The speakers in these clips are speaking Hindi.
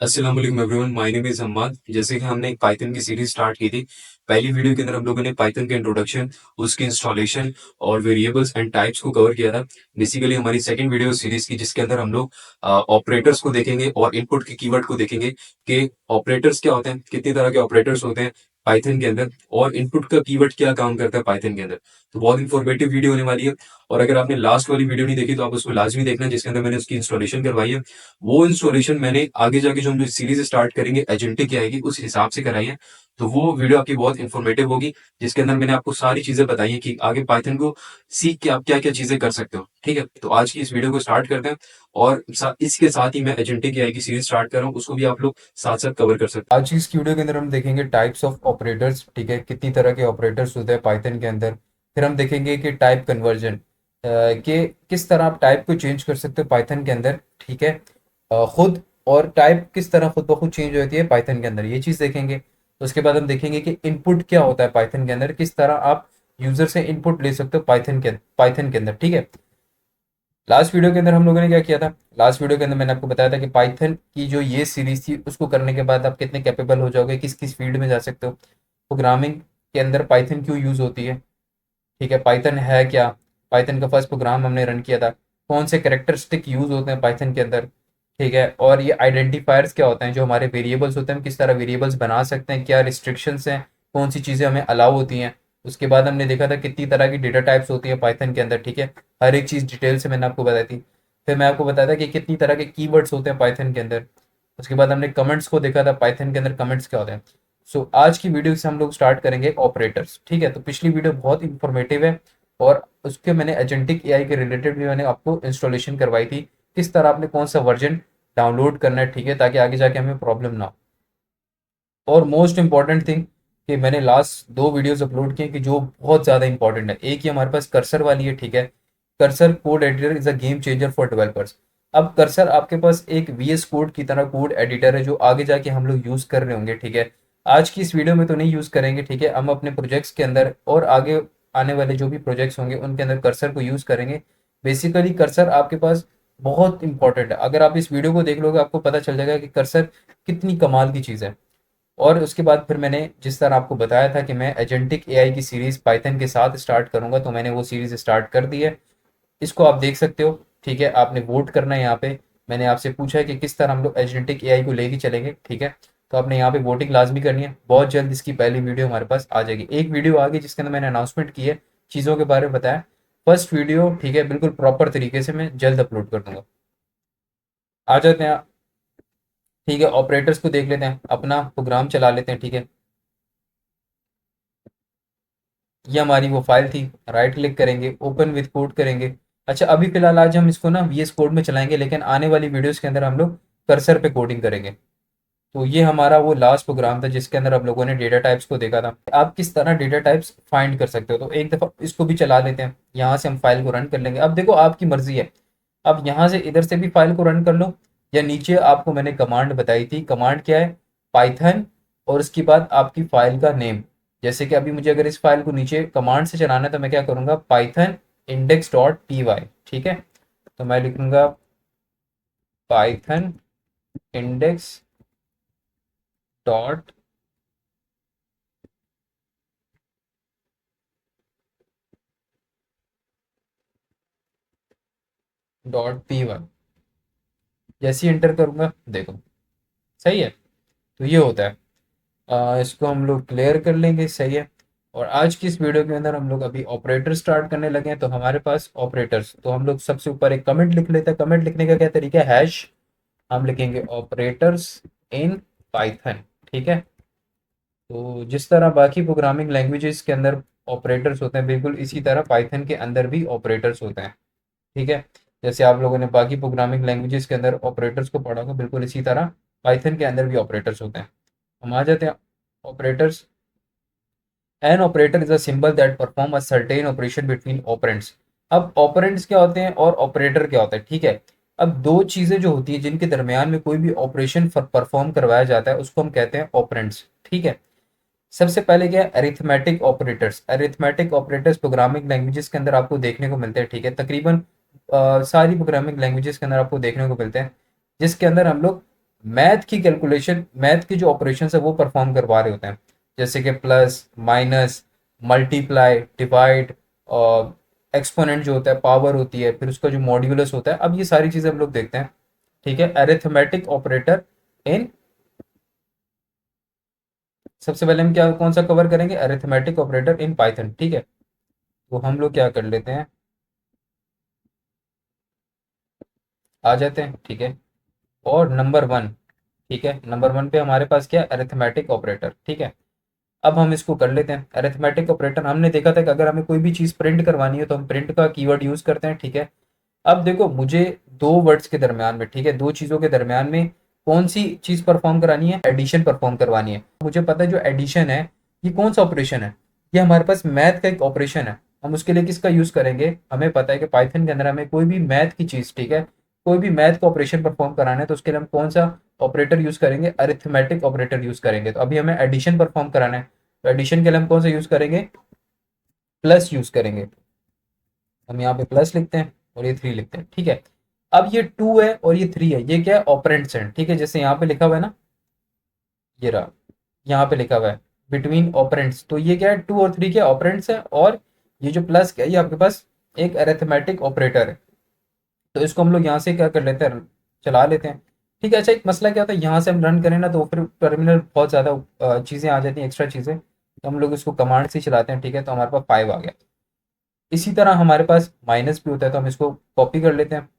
अस्सलाम वालेकुम everyone, my name is Hammad. जैसे कि हमने एक पाइथन की सीरीज स्टार्ट की थी। पहली वीडियो के अंदर हम लोगों ने पाइथन के इंट्रोडक्शन, उसके इंस्टॉलेशन और वेरिएबल्स एंड टाइप्स को कवर किया था। बेसिकली हमारी सेकंड वीडियो सीरीज की, जिसके अंदर हम लोग ऑपरेटर्स को देखेंगे और इनपुट के कीवर्ड को देखेंगे कि ऑपरेटर्स क्या होते हैं, कितनी तरह के ऑपरेटर्स होते हैं पाइथन के अंदर, और इनपुट का कीवर्ड क्या काम करता है पाइथन के अंदर। तो बहुत इंफॉर्मेटिव वीडियो होने वाली है। और अगर आपने लास्ट वाली वीडियो नहीं देखी तो आप उसको लाजमी देखना, जिसके अंदर मैंने उसकी इंस्टॉलेशन करवाई है। वो इंस्टॉलेशन मैंने आगे जाके जो हम जो सीरीज स्टार्ट करेंगे एजेंटिक की आएगी उस हिसाब से कराई है। तो वो वीडियो आपकी बहुत इंफॉर्मेटिव होगी, जिसके अंदर मैंने आपको सारी चीजें बताई हैं कि आगे पाइथन को सीख के आप क्या क्या चीजें कर सकते हो। ठीक है, तो आज की इस वीडियो को स्टार्ट करते हैं। और इसके साथ ही मैं एजेंटिक की सीरीज स्टार्ट कर रहा हूँ, उसको भी आप लोग साथ साथ कवर कर सकते हैं। आज की इस वीडियो के अंदर हम देखेंगे टाइप्स ऑफ ऑपरेटर्स। ठीक है, कितनी तरह के ऑपरेटर्स होते हैं पाइथन के अंदर। फिर हम देखेंगे कि टाइप कन्वर्जन, कि किस तरह आप टाइप को चेंज कर सकते हो पाइथन के अंदर। ठीक है, खुद, और टाइप किस तरह खुद ब खुद चेंज होती है पाइथन के अंदर, ये चीज़ देखेंगे। तो उसके बाद हम देखेंगे कि इनपुट क्या होता है पाइथन के अंदर, किस तरह आप यूजर से इनपुट ले सकते हो पाइथन के अंदर। ठीक है, लास्ट वीडियो के अंदर हम लोगों ने क्या किया था? लास्ट वीडियो के अंदर मैंने आपको बताया था कि पाइथन की जो ये सीरीज थी उसको करने के बाद आप कितने कैपेबल हो जाओगे, किस किस फील्ड में जा सकते हो, प्रोग्रामिंग के अंदर पाइथन क्यों यूज होती है। ठीक है, पाइथन है क्या, पाइथन का फर्स्ट प्रोग्राम हमने रन किया था, कौन से कैरेक्टरिस्टिक यूज होते हैं पाइथन के अंदर। ठीक है, और ये आइडेंटिफायर्स क्या होते हैं, जो हमारे वेरिएबल्स होते हैं, हम किस तरह वेरिएबल्स बना सकते हैं, क्या रिस्ट्रिक्शंस हैं, कौन सी चीज़ें हमें अलाउ होती हैं। उसके बाद हमने देखा था कितनी तरह की डेटा टाइप्स होती है पाइथन के अंदर। ठीक है, हर एक चीज़ डिटेल से मैंने आपको बताई थी। फिर मैं आपको बताया था कि कितनी तरह के कीवर्ड्स होते हैं पाइथन के अंदर। उसके बाद हमने कमेंट्स को देखा था, पाइथन के अंदर कमेंट्स क्या होते हैं। सो आज की वीडियो से हम लोग स्टार्ट करेंगे ऑपरेटर्स। ठीक है, तो पिछली वीडियो बहुत इंफॉर्मेटिव है, और उसके मैंने एजेंटिक एआई के रिलेटेड भी मैंने आपको इंस्टॉलेशन करवाई थी, किस तरह आपने कौन सा वर्जन डाउनलोड करना है। ठीक है, ताकि आगे जाके हमें प्रॉब्लम ना हो। और मोस्ट इंपॉर्टेंट थिंग, कि मैंने लास्ट दो वीडियोस अपलोड किए कि जो बहुत ज़्यादा इंपॉर्टेंट है। एक ही हमारे पास कर्सर वाली है। ठीक है, cursor code editor is a game changer for developers. अब कर्सर आपके पास एक वीएस कोड की तरह कोड एडिटर है, जो आगे जाके हम लोग यूज़ कर रहे होंगे। ठीक है, आज की इस वीडियो में तो नहीं यूज़ करेंगे। ठीक है, हम अपने प्रोजेक्ट्स के अंदर और आगे आने वाले जो भी प्रोजेक्ट्स होंगे उनके अंदर कर्सर को यूज़ करेंगे। बेसिकली कर्सर आपके पास बहुत इंपॉर्टेंट है। अगर आप इस वीडियो को देख लोगे आपको पता चल जाएगा कि कर्सर कितनी कमाल की चीज़ है। और उसके बाद फिर मैंने जिस तरह आपको बताया था कि मैं एजेंटिक एआई की सीरीज पाइथन के साथ स्टार्ट करूंगा, तो मैंने वो सीरीज स्टार्ट कर दी है। इसको आप देख सकते हो। ठीक है, आपने वोट करना है यहाँ पे। मैंने आपसे पूछा है कि किस तरह हम लोग एजेंटिक एआई को लेके चलेंगे। ठीक है, तो आपने यहाँ पे वोटिंग लाजमी करनी है। बहुत जल्द इसकी पहली वीडियो हमारे पास आ जाएगी। एक वीडियो आ गई जिसके अंदर मैंने अनाउंसमेंट की है, चीज़ों के बारे में बताया। फर्स्ट वीडियो, ठीक है, बिल्कुल प्रॉपर तरीके से मैं जल्द अपलोड कर दूंगा। आ जाते हैं। ठीक है, ऑपरेटर्स को देख लेते हैं, अपना प्रोग्राम चला लेते हैं। ठीक है, ये हमारी वो फाइल थी। राइट क्लिक करेंगे, ओपन विद कोड करेंगे। अच्छा, अभी फिलहाल आज हम इसको ना वीएस कोड में चलाएंगे, लेकिन आने वाली वीडियोस के अंदर हम लोग कर्सर पे कोडिंग करेंगे। तो ये हमारा वो लास्ट प्रोग्राम था जिसके अंदर आप लोगों ने डेटा टाइप्स को देखा था, आप किस तरह डेटा टाइप्स फाइंड कर सकते हो। तो एक दफ़ा इसको भी चला लेते हैं, यहाँ से हम फाइल को रन कर लेंगे। अब देखो, आपकी मर्जी है, अब यहाँ से इधर से भी फाइल को रन कर लो, या नीचे आपको मैंने कमांड बताई थी। कमांड क्या है? पाइथन, और उसके बाद आपकी फाइल का नेम। जैसे कि अभी मुझे अगर इस फाइल को नीचे कमांड से चलाना है तो मैं क्या करूँगा, Python index dot p y. ठीक है, तो मैं लिखूंगा Python index dot p y. जैसे ही एंटर करूंगा, देखो सही है। तो ये होता है। इसको हम लोग क्लियर कर लेंगे, सही है। और आज की इस वीडियो के अंदर हम लोग अभी ऑपरेटर स्टार्ट करने लगे हैं। तो हमारे पास ऑपरेटर्स, तो हम लोग सबसे ऊपर एक कमेंट लिख लेते हैं। कमेंट लिखने का क्या तरीका है? हैश, हम लिखेंगे ऑपरेटर्स इन पाइथन। ठीक है, तो जिस तरह बाकी प्रोग्रामिंग लैंग्वेजेस के अंदर ऑपरेटर्स होते हैं, बिल्कुल इसी तरह पाइथन के अंदर भी ऑपरेटर्स होते हैं। ठीक है, जैसे आप लोगों ने बाकी प्रोग्रामिंग लैंग्वेजेस के अंदर ऑपरेटर्स को पढ़ा होगा, बिल्कुल इसी तरह पाइथन के अंदर भी ऑपरेटर्स होते हैं। हम आ जाते हैं operators. An operator is a symbol that perform a certain operation between operands. अब ऑपरेंड्स क्या होते हैं और ऑपरेटर क्या होता है? ठीक है, अब दो चीजें जो होती है जिनके दरमियान में कोई भी ऑपरेशन परफॉर्म करवाया जाता है उसको हम कहते हैं ऑपरेंड्स। ठीक है, सबसे पहले क्या है? Arithmetic operators. Arithmetic operators programming languages के अंदर आपको देखने को मिलते हैं। ठीक है, तकरीबन सारी प्रोग्रामिंग लैंग्वेजेस के अंदर आपको देखने को मिलते हैं, जिसके अंदर हम लोग मैथ की कैलकुलेशन, मैथ की जो ऑपरेशन है वो परफॉर्म करवा रहे होते हैं, जैसे कि प्लस, माइनस, मल्टीप्लाई, डिवाइड, और एक्सपोनेंट जो होता है, पावर होती है, फिर उसका जो मॉड्यूलस होता है। अब ये सारी चीजें हम लोग देखते हैं। ठीक है, अरिथमेटिक ऑपरेटर इन, सबसे पहले हम क्या कौन सा कवर करेंगे, अरिथमेटिक ऑपरेटर इन पाइथन। ठीक है, तो हम लोग क्या कर लेते हैं, आ जाते हैं। ठीक है, और नंबर वन, ठीक है, नंबर वन पे हमारे पास क्या है, अरिथमेटिक ऑपरेटर। ठीक है, अब हम इसको कर लेते हैं। अरिथमेटिक ऑपरेटर हमने देखा था कि अगर हमें कोई भी चीज़ प्रिंट करवानी है तो हम प्रिंट का कीवर्ड यूज़ करते हैं। ठीक है, अब देखो मुझे दो वर्ड्स के दरमियान में, ठीक है, दो चीज़ों के दरमियान में कौन सी चीज़ परफॉर्म करानी है, एडिशन परफॉर्म करवानी है। मुझे पता है जो एडिशन है ये कौन सा ऑपरेशन है, ये हमारे पास मैथ का एक ऑपरेशन है। हम उसके लिए किसका यूज़ करेंगे, हमें पता है कि पाइथन के अंदर हमें कोई भी मैथ की चीज़, ठीक है, कोई भी मैथ का ऑपरेशन परफॉर्म कराना है तो उसके लिए हम कौन सा ऑपरेटर यूज़ करेंगे, अरिथमेटिक ऑपरेटर यूज़ करेंगे। तो अभी हमें एडिशन परफॉर्म कराना है, तो एडिशन के लिए हम कौन सा यूज़ करेंगे, प्लस यूज़ करेंगे। हम यहाँ पे प्लस लिखते हैं और ये थ्री लिखते हैं। ठीक है, अब ये टू है और ये थ्री है, ये क्या है, ऑपरेंड्स हैं। ठीक है, जैसे यहाँ पे लिखा हुआ है ना, ये रहा, यहाँ पे लिखा हुआ है बिटवीन ऑपरेंड्स, तो ये क्या है, टू और थ्री के ऑपरेंड्स है। और ये जो प्लस क्या है, ये आपके पास एक अरिथमेटिक ऑपरेटर है। तो इसको हम लोग यहाँ से क्या कर लेते हैं, चला लेते हैं। ठीक है, अच्छा एक मसला क्या होता है, यहाँ से हम रन करें ना तो फिर टर्मिनल बहुत ज़्यादा चीज़ें आ जाती हैं, एक्स्ट्रा चीज़ें, तो हम लोग इसको कमांड से ही चलाते हैं। ठीक है, तो हमारे पास फाइव आ गया। इसी तरह हमारे पास माइनस भी होता है, तो हम इसको कॉपी कर लेते हैं।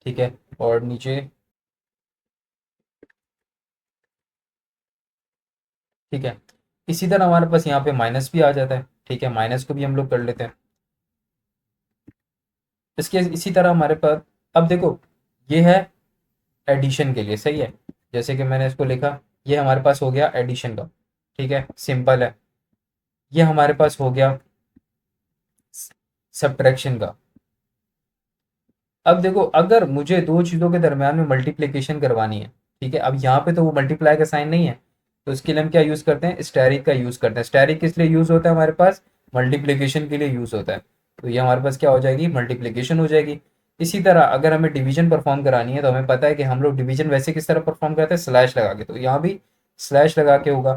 ठीक है, और नीचे, ठीक है, इसी तरह हमारे पास यहाँ पे माइनस भी आ जाता है। ठीक है, माइनस को भी हम लोग कर लेते हैं। इसके इसी तरह हमारे पास, अब देखो ये है एडिशन के लिए, सही है, जैसे कि मैंने इसको लिखा, ये हमारे पास हो गया एडिशन का। ठीक है, सिंपल है। ये हमारे पास हो गया सब्ट्रैक्शन का। अब देखो अगर मुझे दो चीज़ों के दरमियान में मल्टीप्लिकेशन करवानी है, ठीक है, अब यहाँ पे तो वो मल्टीप्लाई का साइन नहीं है, तो इसके लिए हम क्या यूज़ करते हैं, स्टैरिक का यूज़ करते हैं। स्टैरिक किस लिए यूज़ होता है, हमारे पास मल्टीप्लिकेशन के लिए यूज़ होता है। तो ये हमारे पास क्या हो जाएगी, मल्टीप्लिकेशन हो जाएगी। इसी तरह अगर हमें डिवीजन परफॉर्म करानी है तो हमें पता है कि हम लोग डिवीजन वैसे किस तरह परफॉर्म करते हैं, स्लैश लगा के, तो यहाँ भी स्लैश लगा के होगा।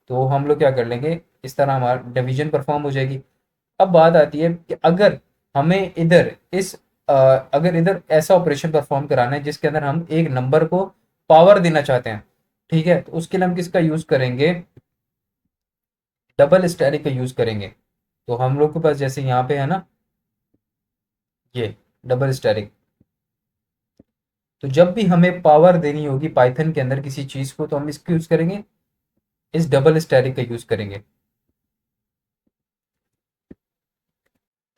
तो हम लोग क्या कर लेंगे, इस तरह हमारा डिवीजन परफॉर्म हो जाएगी। अब बात आती है कि अगर हमें इधर अगर इधर ऐसा ऑपरेशन परफॉर्म कराना है जिसके अंदर हम एक नंबर को पावर देना चाहते हैं, ठीक है, तो उसके लिए हम किसका यूज करेंगे, डबल स्टैरिक का यूज करेंगे। तो हम लोग के पास जैसे यहाँ पे है ना, ये डबल स्टैरिक, तो जब भी हमें पावर देनी होगी पाइथन के अंदर किसी चीज को तो हम इसको यूज करेंगे, इस डबल स्टैरिक का यूज करेंगे।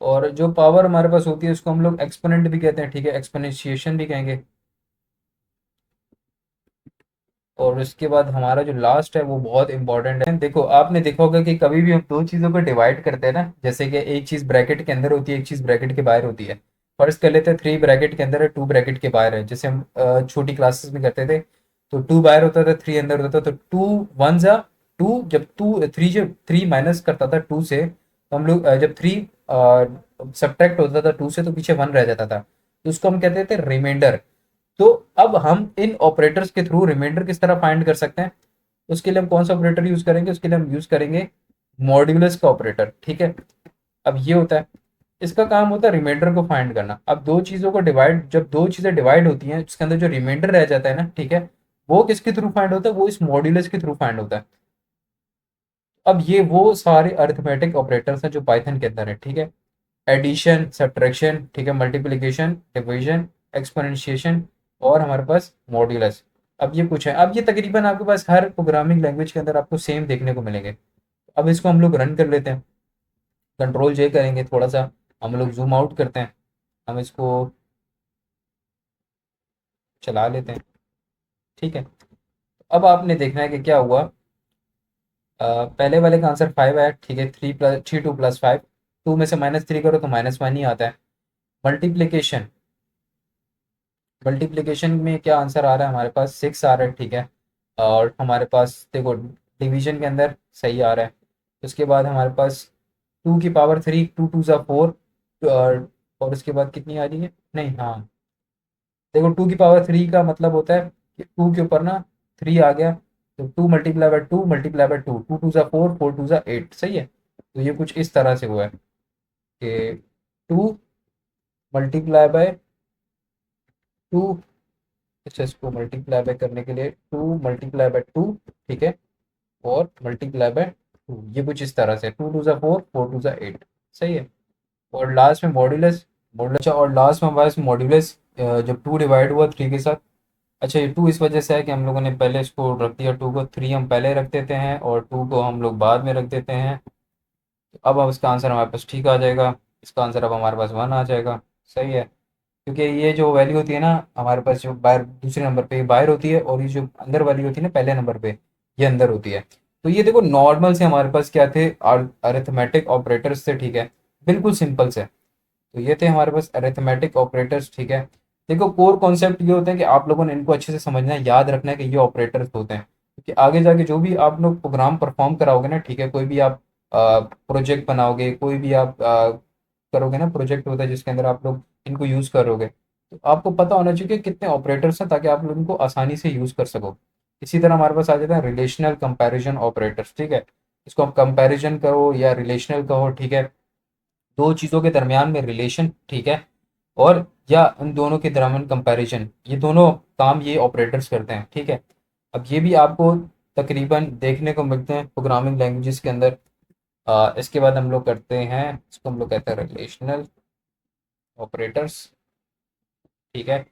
और जो पावर हमारे पास होती है उसको हम लोग एक्सपोनेंट भी कहते हैं। ठीक है, एक्सपोनेंशिएशन भी कहेंगे। और उसके बाद हमारा जो लास्ट है वो बहुत इंपॉर्टेंट है। देखो आपने देखा होगा कि कभी भी हम दो चीज़ों को डिवाइड करते हैं ना, जैसे कि एक चीज़ ब्रैकेट के अंदर होती है, एक चीज़ ब्रैकेट के बाहर होती है। फर्स्ट कर लेते हैं, थ्री ब्रैकेट के अंदर है, टू ब्रैकेट के बाहर है, जैसे हम छोटी क्लासेस में करते थे। तो टू बाहर होता था, थ्री अंदर होता था, तो टू वन जा टू, जब टू थ्री, जब थ्री माइनस करता था टू से, तो हम लोग जब थ्री सब्ट्रैक्ट होता था टू से तो पीछे वन रह जाता था, तो उसको हम कहते थे रिमाइंडर। तो अब हम इन ऑपरेटर्स के थ्रू रिमाइंडर किस तरह फाइंड कर सकते हैं, उसके लिए हम कौन सा ऑपरेटर यूज करेंगे, उसके लिए हम यूज करेंगे मॉड्यूलस का ऑपरेटर। ठीक है, अब ये होता है, इसका काम होता है रिमाइंडर को फाइंड करना। अब दो चीजों को डिवाइड, जब दो चीजें डिवाइड होती हैं उसके अंदर जो रिमाइंडर रह जाता है ना, ठीक है, वो किसके थ्रू फाइंड होता है, वो इस मॉड्यूलस के थ्रू फाइंड होता है। अब ये वो सारे अरिथमेटिक ऑपरेटर्स हैं जो पाइथन के अंदर है। ठीक है, एडिशन, सब्ट्रैक्शन, ठीक है, मल्टीप्लिकेशन, डिवीजन, एक्सपोनेंशिएशन, और हमारे पास मॉड्यूलस। अब ये कुछ है, अब ये तकरीबन आपके पास हर प्रोग्रामिंग लैंग्वेज के अंदर आपको सेम देखने को मिलेंगे। अब इसको हम लोग रन कर लेते हैं, कंट्रोल जे करेंगे, थोड़ा सा हम लोग जूम आउट करते हैं, हम इसको चला लेते हैं। ठीक है, अब आपने देखना है कि क्या हुआ। पहले वाले का आंसर फाइव आया। ठीक है, three plus three, two plus five, two में से माइनस थ्री करो तो माइनस वन ही आता है। मल्टीप्लीकेशन, मल्टीप्लिकेशन में क्या आंसर आ रहा है हमारे पास, सिक्स आ रहा है। ठीक है, और हमारे पास देखो डिवीजन के अंदर सही आ रहा है। उसके बाद हमारे पास टू की पावर थ्री, टू टू ज़ा फोर, और उसके बाद कितनी आ रही है, नहीं हाँ, देखो 2 की पावर 3 का मतलब होता है कि 2 के ऊपर ना 3 आ गया, तो 2 × 2 × 2, 2 × 2 = 4, 4 × 2 = 8, सही है। तो ये कुछ इस तरह से हुआ है कि 2 × 2, अच्छा इसको मल्टीप्लाई बाय करने के लिए 2 × 2 ठीक है, और मल्टीप्लाई बाय 2, ये कुछ इस तरह से 2 × 2 = 4, 4 × 2 = 8, सही है। और लास्ट में मॉड्यूलस, अच्छा और लास्ट में हमारे पास मॉड्यूलस जब 2 डिवाइड हुआ 3 के साथ। अच्छा ये 2 इस वजह से है कि हम लोगों ने पहले इसको रख दिया 2 को, 3 हम पहले रख देते हैं और 2 को हम लोग बाद में रख देते हैं। तो अब इसका आंसर हमारे पास ठीक आ जाएगा, इसका आंसर अब हमारे पास 1 आ जाएगा, सही है। क्योंकि ये जो वैल्यू होती है ना हमारे पास, जो बाहर दूसरे नंबर पे ये बाहर होती है, और ये जो अंदर वाली होती है ना पहले नंबर पे, ये अंदर होती है। तो ये देखो नॉर्मल से हमारे पास क्या थे, अरिथमेटिक ऑपरेटर्स थे, ठीक है, बिल्कुल सिंपल से। तो ये थे हमारे पास अरिथमेटिक ऑपरेटर्स, ठीक है। देखो कोर कॉन्सेप्ट ये होता है कि आप लोगों ने इनको अच्छे से समझना है, याद रखना है कि ये ऑपरेटर्स होते हैं, क्योंकि आगे जाके जो भी आप लोग प्रोग्राम परफॉर्म कराओगे ना, ठीक है, कोई भी आप प्रोजेक्ट बनाओगे, कोई भी आप करोगे ना, प्रोजेक्ट होता है जिसके अंदर आप लोग इनको यूज़ करोगे, तो आपको पता होना चाहिए कि कितने ऑपरेटर्स हैं, ताकि आप लोग इनको आसानी से यूज़ कर सको। इसी तरह हमारे पास आ जाता है रिलेशनल कंपैरिजन ऑपरेटर्स, ठीक है। इसको आप कंपैरिजन कहो या रिलेशनल कहो, ठीक है, दो चीज़ों के दरमियान में रिलेशन, ठीक है, और या इन दोनों के दरमियान कंपैरिजन, ये दोनों काम ये ऑपरेटर्स करते हैं, ठीक है। अब ये भी आपको तकरीबन देखने को मिलते हैं प्रोग्रामिंग लैंग्वेजेस के अंदर। इसके बाद हम लोग करते हैं, इसको हम लोग कहते हैं रिलेशनल ऑपरेटर्स, ठीक है।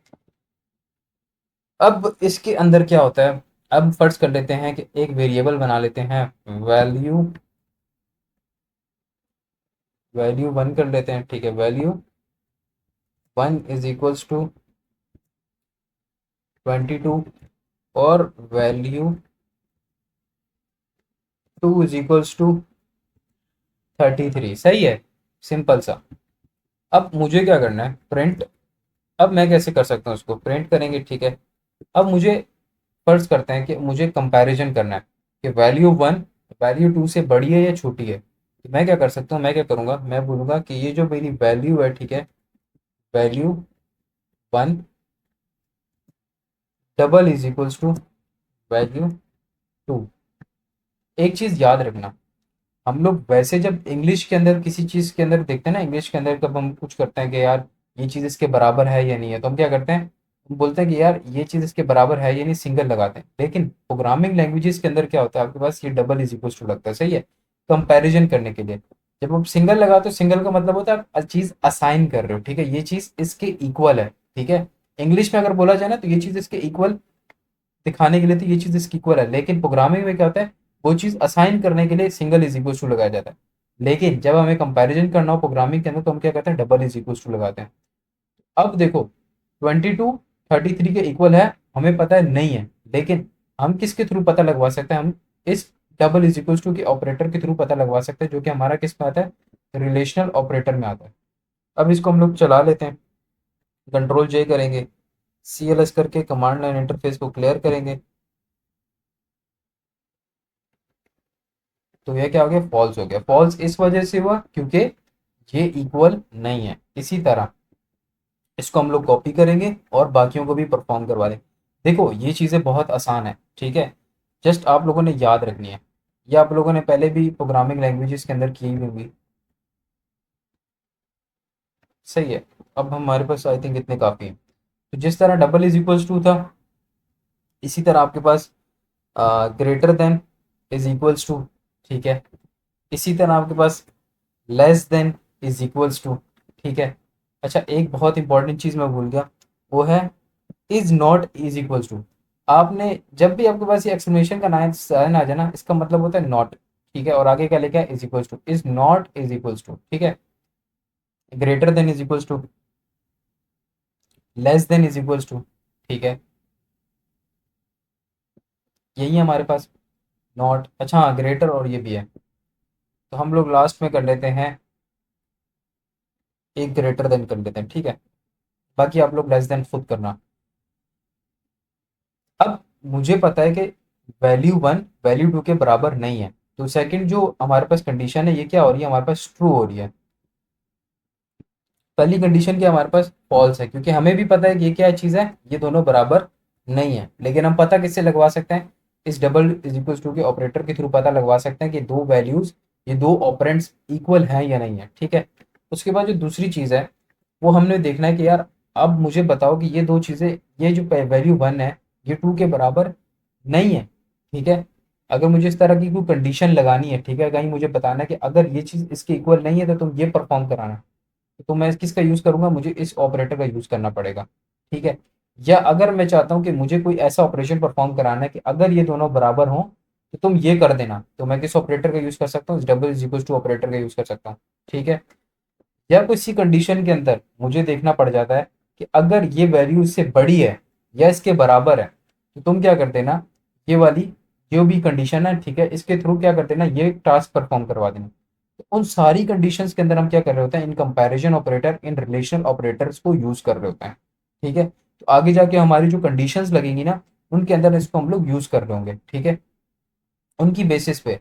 अब इसके अंदर क्या होता है, अब फर्ज कर लेते हैं कि एक वेरिएबल बना लेते हैं, वैल्यू वैल्यू 1 कर लेते हैं, ठीक है, वैल्यू 1 = 22 और वैल्यू 2 = 33, सही है, सिंपल सा। अब मुझे क्या करना है, प्रिंट। अब मैं कैसे कर सकता हूँ उसको, प्रिंट करेंगे, ठीक है। अब मुझे फर्ज करते हैं कि मुझे कंपैरिजन करना है कि वैल्यू 1 वैल्यू 2 से बड़ी है या छोटी है। तो मैं क्या कर सकता हूँ, मैं क्या करूँगा, मैं बोलूँगा कि ये जो मेरी वैल्यू है, ठीक है, वैल्यू 1 == वैल्यू 2। एक चीज़ याद रखना, हम लोग वैसे जब इंग्लिश के अंदर किसी चीज़ के अंदर देखते हैं ना, इंग्लिश के अंदर जब हम कुछ करते हैं कि यार ये चीज़ इसके बराबर है या नहीं है, तो हम क्या करते हैं, हम बोलते हैं कि यार ये चीज़ इसके बराबर है या नहीं, सिंगल लगाते हैं। लेकिन प्रोग्रामिंग लैंग्वेजेस के अंदर क्या होता है, आपके पास ये == लगता है, सही है, कंपैरिजन करने के लिए। जब आप सिंगल लगाते हो, सिंगल का मतलब होता है आप चीज़ असाइन कर रहे हो, ठीक है, ये चीज़ इसके इक्वल है, ठीक है। इंग्लिश में अगर बोला जाए ना तो ये चीज़ इसके इक्वल दिखाने के लिए तो ये चीज़ इसकी इक्वल है, लेकिन प्रोग्रामिंग में क्या होता है, वो चीज़ असाइन करने के लिए == लगाया जाता है। लेकिन जब हमें कंपैरिजन करना हो प्रोग्रामिंग के अंदर, तो हम क्या करते हैं, == लगाते हैं। अब देखो 22 33 के इक्वल है, हमें पता है नहीं है, लेकिन हम किसके थ्रू पता लगवा सकते हैं, हम इस == के ऑपरेटर के थ्रू पता लगवा सकते हैं, जो कि हमारा किस में आता है, रिलेशनल ऑपरेटर में आता है। अब इसको हम लोग चला लेते हैं, कंट्रोल जे करेंगे, CLS करके कमांड लाइन इंटरफेस को क्लियर करेंगे। तो यह क्या हो गया, फॉल्स हो गया। फॉल्स इस वजह से हुआ क्योंकि ये इक्वल नहीं है। इसी तरह इसको हम लोग कॉपी करेंगे और बाकियों को भी परफॉर्म करवा दें। देखो ये चीज़ें बहुत आसान है, ठीक है, जस्ट आप लोगों ने याद रखनी है। ये आप लोगों ने पहले भी प्रोग्रामिंग लैंग्वेजेस के अंदर की हुई होंगी, सही है। अब हमारे पास आई थिंक इतने काफ़ी हैं। तो जिस तरह == था, इसी तरह आपके पास ग्रेटर देन =, ठीक है, इसी तरह आपके पास लेस देन =, ठीक है। अच्छा एक बहुत इंपॉर्टेंट चीज़ मैं भूल गया, वो है इज नॉट =। आपने जब भी आपके पास ये एक्सक्लेमेशन का साइन आ जाए ना, इसका मतलब होता है नॉट, ठीक है, और आगे क्या लिखा है, इज नॉट =, ठीक है। ग्रेटर देन =, लेस देन =, ठीक है, यही है हमारे पास, नॉट, अच्छा हाँ ग्रेटर और ये भी है। तो हम लोग लास्ट में कर लेते हैं, एक ग्रेटर देन कर लेते हैं, ठीक है, बाकी आप लोग लेस देन खुद करना। अब मुझे पता है कि वैल्यू 1 वैल्यू 2 के बराबर नहीं है, तो सेकंड जो हमारे पास कंडीशन है ये क्या हो रही है, हमारे पास ट्रू हो रही है। पहली कंडीशन क्या हमारे पास फॉल्स है, क्योंकि हमें भी पता है कि ये क्या चीज़ है, ये दोनों बराबर नहीं है। लेकिन हम पता किससे लगवा सकते हैं, इस डबल इज इक्वल टू के ऑपरेटर के थ्रू पता लगवा सकते हैं कि दो वैल्यूज, ये दो ऑपरेंड्स इक्वल हैं या नहीं है। ठीक है, उसके बाद जो दूसरी चीज़ है वो हमने देखना है कि यार अब मुझे बताओ कि ये दो चीज़ें, ये जो वैल्यू वन है ये टू के बराबर नहीं है। ठीक है, अगर मुझे इस तरह की कोई कंडीशन लगानी है, ठीक है, कहीं मुझे बताना है कि अगर ये चीज़ इसके इक्वल नहीं है तो तुम ये परफॉर्म कराना, तो मैं किसका यूज़ करूंगा, मुझे इस ऑपरेटर का यूज़ करना पड़ेगा। ठीक है, या अगर मैं चाहता हूँ कि मुझे कोई ऐसा ऑपरेशन परफॉर्म कराना है कि अगर ये दोनों बराबर हों तो तुम ये कर देना, तो मैं किस ऑपरेटर का यूज़ कर सकता हूँ, इस double is equal to operator का यूज़ कर सकता हूँ। ठीक है, या किसी कंडीशन के अंदर मुझे देखना पड़ जाता है कि अगर ये वैल्यू इससे बड़ी है या इसके बराबर है, तो तुम क्या कर देना, ये वाली जो भी कंडीशन है, ठीक है, इसके थ्रू क्या कर देना, ये टास्क परफॉर्म करवा देना। तो उन सारी कंडीशंस के अंदर हम क्या कर रहे होते हैं, in comparison operator, in relational operators को यूज कर रहे होते हैं। ठीक है, तो आगे जाके हमारी जो कंडीशंस लगेंगी ना, उनके अंदर इसको हम लोग यूज कर रहे होंगे। ठीक है, उनकी बेसिस पे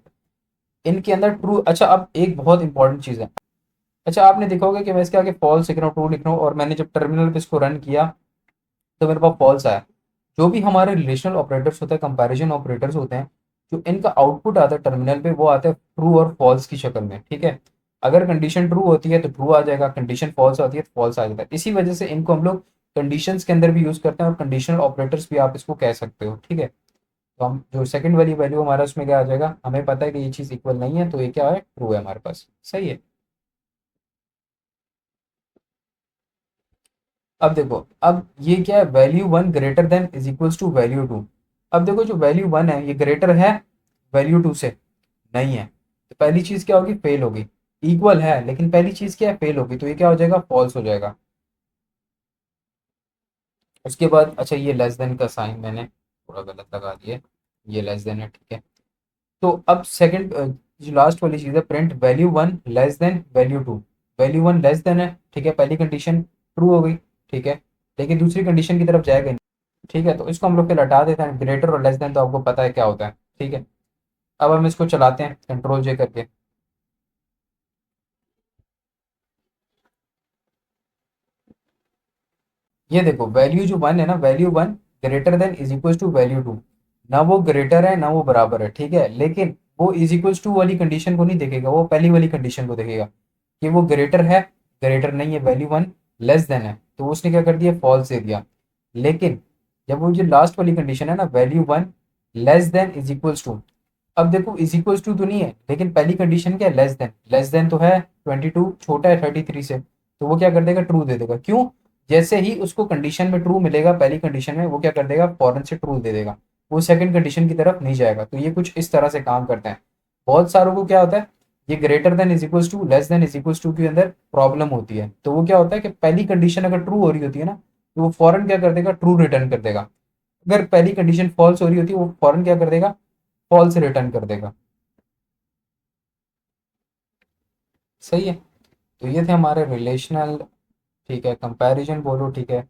इनके अंदर ट्रू, अच्छा अब एक बहुत इंपॉर्टेंट चीज है। अच्छा आपने देखा होगा कि मैं इसके आगे फॉल्स लिख रहा हूँ, ट्रू लिख रहा हूँ, और मैंने जब टर्मिनल पे इसको रन किया तो मेरे पास फॉल्स आया। जो भी हमारे रिलेशनल ऑपरेटर्स होते हैं, कंपैरिजन ऑपरेटर्स होते हैं, जो इनका आउटपुट आता है टर्मिनल पे वो आता है ट्रू और फॉल्स की शक्ल में। ठीक है, अगर कंडीशन ट्रू होती है तो ट्रू आ जाएगा, कंडीशन फॉल्स होती है तो फॉल्स आ जाता है। इसी वजह से इनको हम लोग कंडीशंस के अंदर भी यूज करते हैं, और कंडीशनल ऑपरेटर्स भी आप इसको कह सकते हो। ठीक है, तो हम जो सेकंड वाली वैल्यू हमारा उसमें क्या आ जाएगा, हमें पता है कि ये चीज़ इक्वल नहीं है तो ये क्या है, ट्रू है हमारे पास। सही है। अब देखो, अब ये क्या है, value one greater than is equals to value two. अब देखो जो वैल्यू वन है ये ग्रेटर है वैल्यू टू से, नहीं है, तो पहली चीज क्या होगी, फेल होगी। इक्वल है लेकिन पहली चीज क्या है, फेल होगी, तो ये क्या हो जाएगा, फॉल्स हो जाएगा। उसके बाद अच्छा ये लेस देन का साइन मैंने थोड़ा गलत लगा दिया, ये लेस देन है। ठीक है, तो अब सेकंड जो लास्ट वाली चीज है, print value one less than value two. Value one less than है, ठीक है, पहली कंडीशन ट्रू हो गई। ठीक है, लेकिन दूसरी कंडीशन की तरफ जाएगा नहीं। ठीक है, तो इसको हम लोग फिर हटा देते हैं, ग्रेटर और लेस देन तो आपको पता है क्या होता है। ठीक है, अब हम इसको चलाते हैं कंट्रोल जे करके। ये देखो वैल्यू जो वन है ना, value one greater than is equal to value two, ना वो ग्रेटर है ना वो बराबर है। ठीक है, लेकिन वो इज इक्वल टू वाली कंडीशन को नहीं देखेगा, वो पहली वाली कंडीशन को देखेगा कि वो ग्रेटर है, ग्रेटर नहीं है, वैल्यू वन लेस देन है, तो उसने क्या कर दिया, फॉल्स दे दिया। लेकिन जब वो जो लास्ट वाली कंडीशन है ना, value one less than is equals to, अब देखो इज इक्वल्स टू तो नहीं है, लेकिन पहली कंडीशन क्या है, लेस देन, लेस देन तो है 22, छोटा है 33 से, तो वो क्या कर देगा, ट्रू दे देगा। क्यों, जैसे ही उसको कंडीशन में ट्रू मिलेगा पहली कंडीशन में, वो क्या कर देगा, फौरन से ट्रू दे देगा, वो सेकंड कंडीशन की तरफ नहीं जाएगा। तो ये कुछ इस तरह से काम करते हैं। बहुत सारों को क्या होता है, ये greater than is equals to less than is equals to के अंदर प्रॉब्लम होती है, तो वो क्या होता है कि पहली कंडीशन अगर ट्रू हो रही होती है ना, तो वो फौरन क्या कर देगा, ट्रू रिटर्न कर देगा। अगर पहली कंडीशन फॉल्स हो रही होती है, वो फौरन क्या कर देगा, फॉल्स रिटर्न कर देगा। सही है, तो ये थे हमारे रिलेशनल, ठीक है, कंपैरिजन बोलो, ठीक है,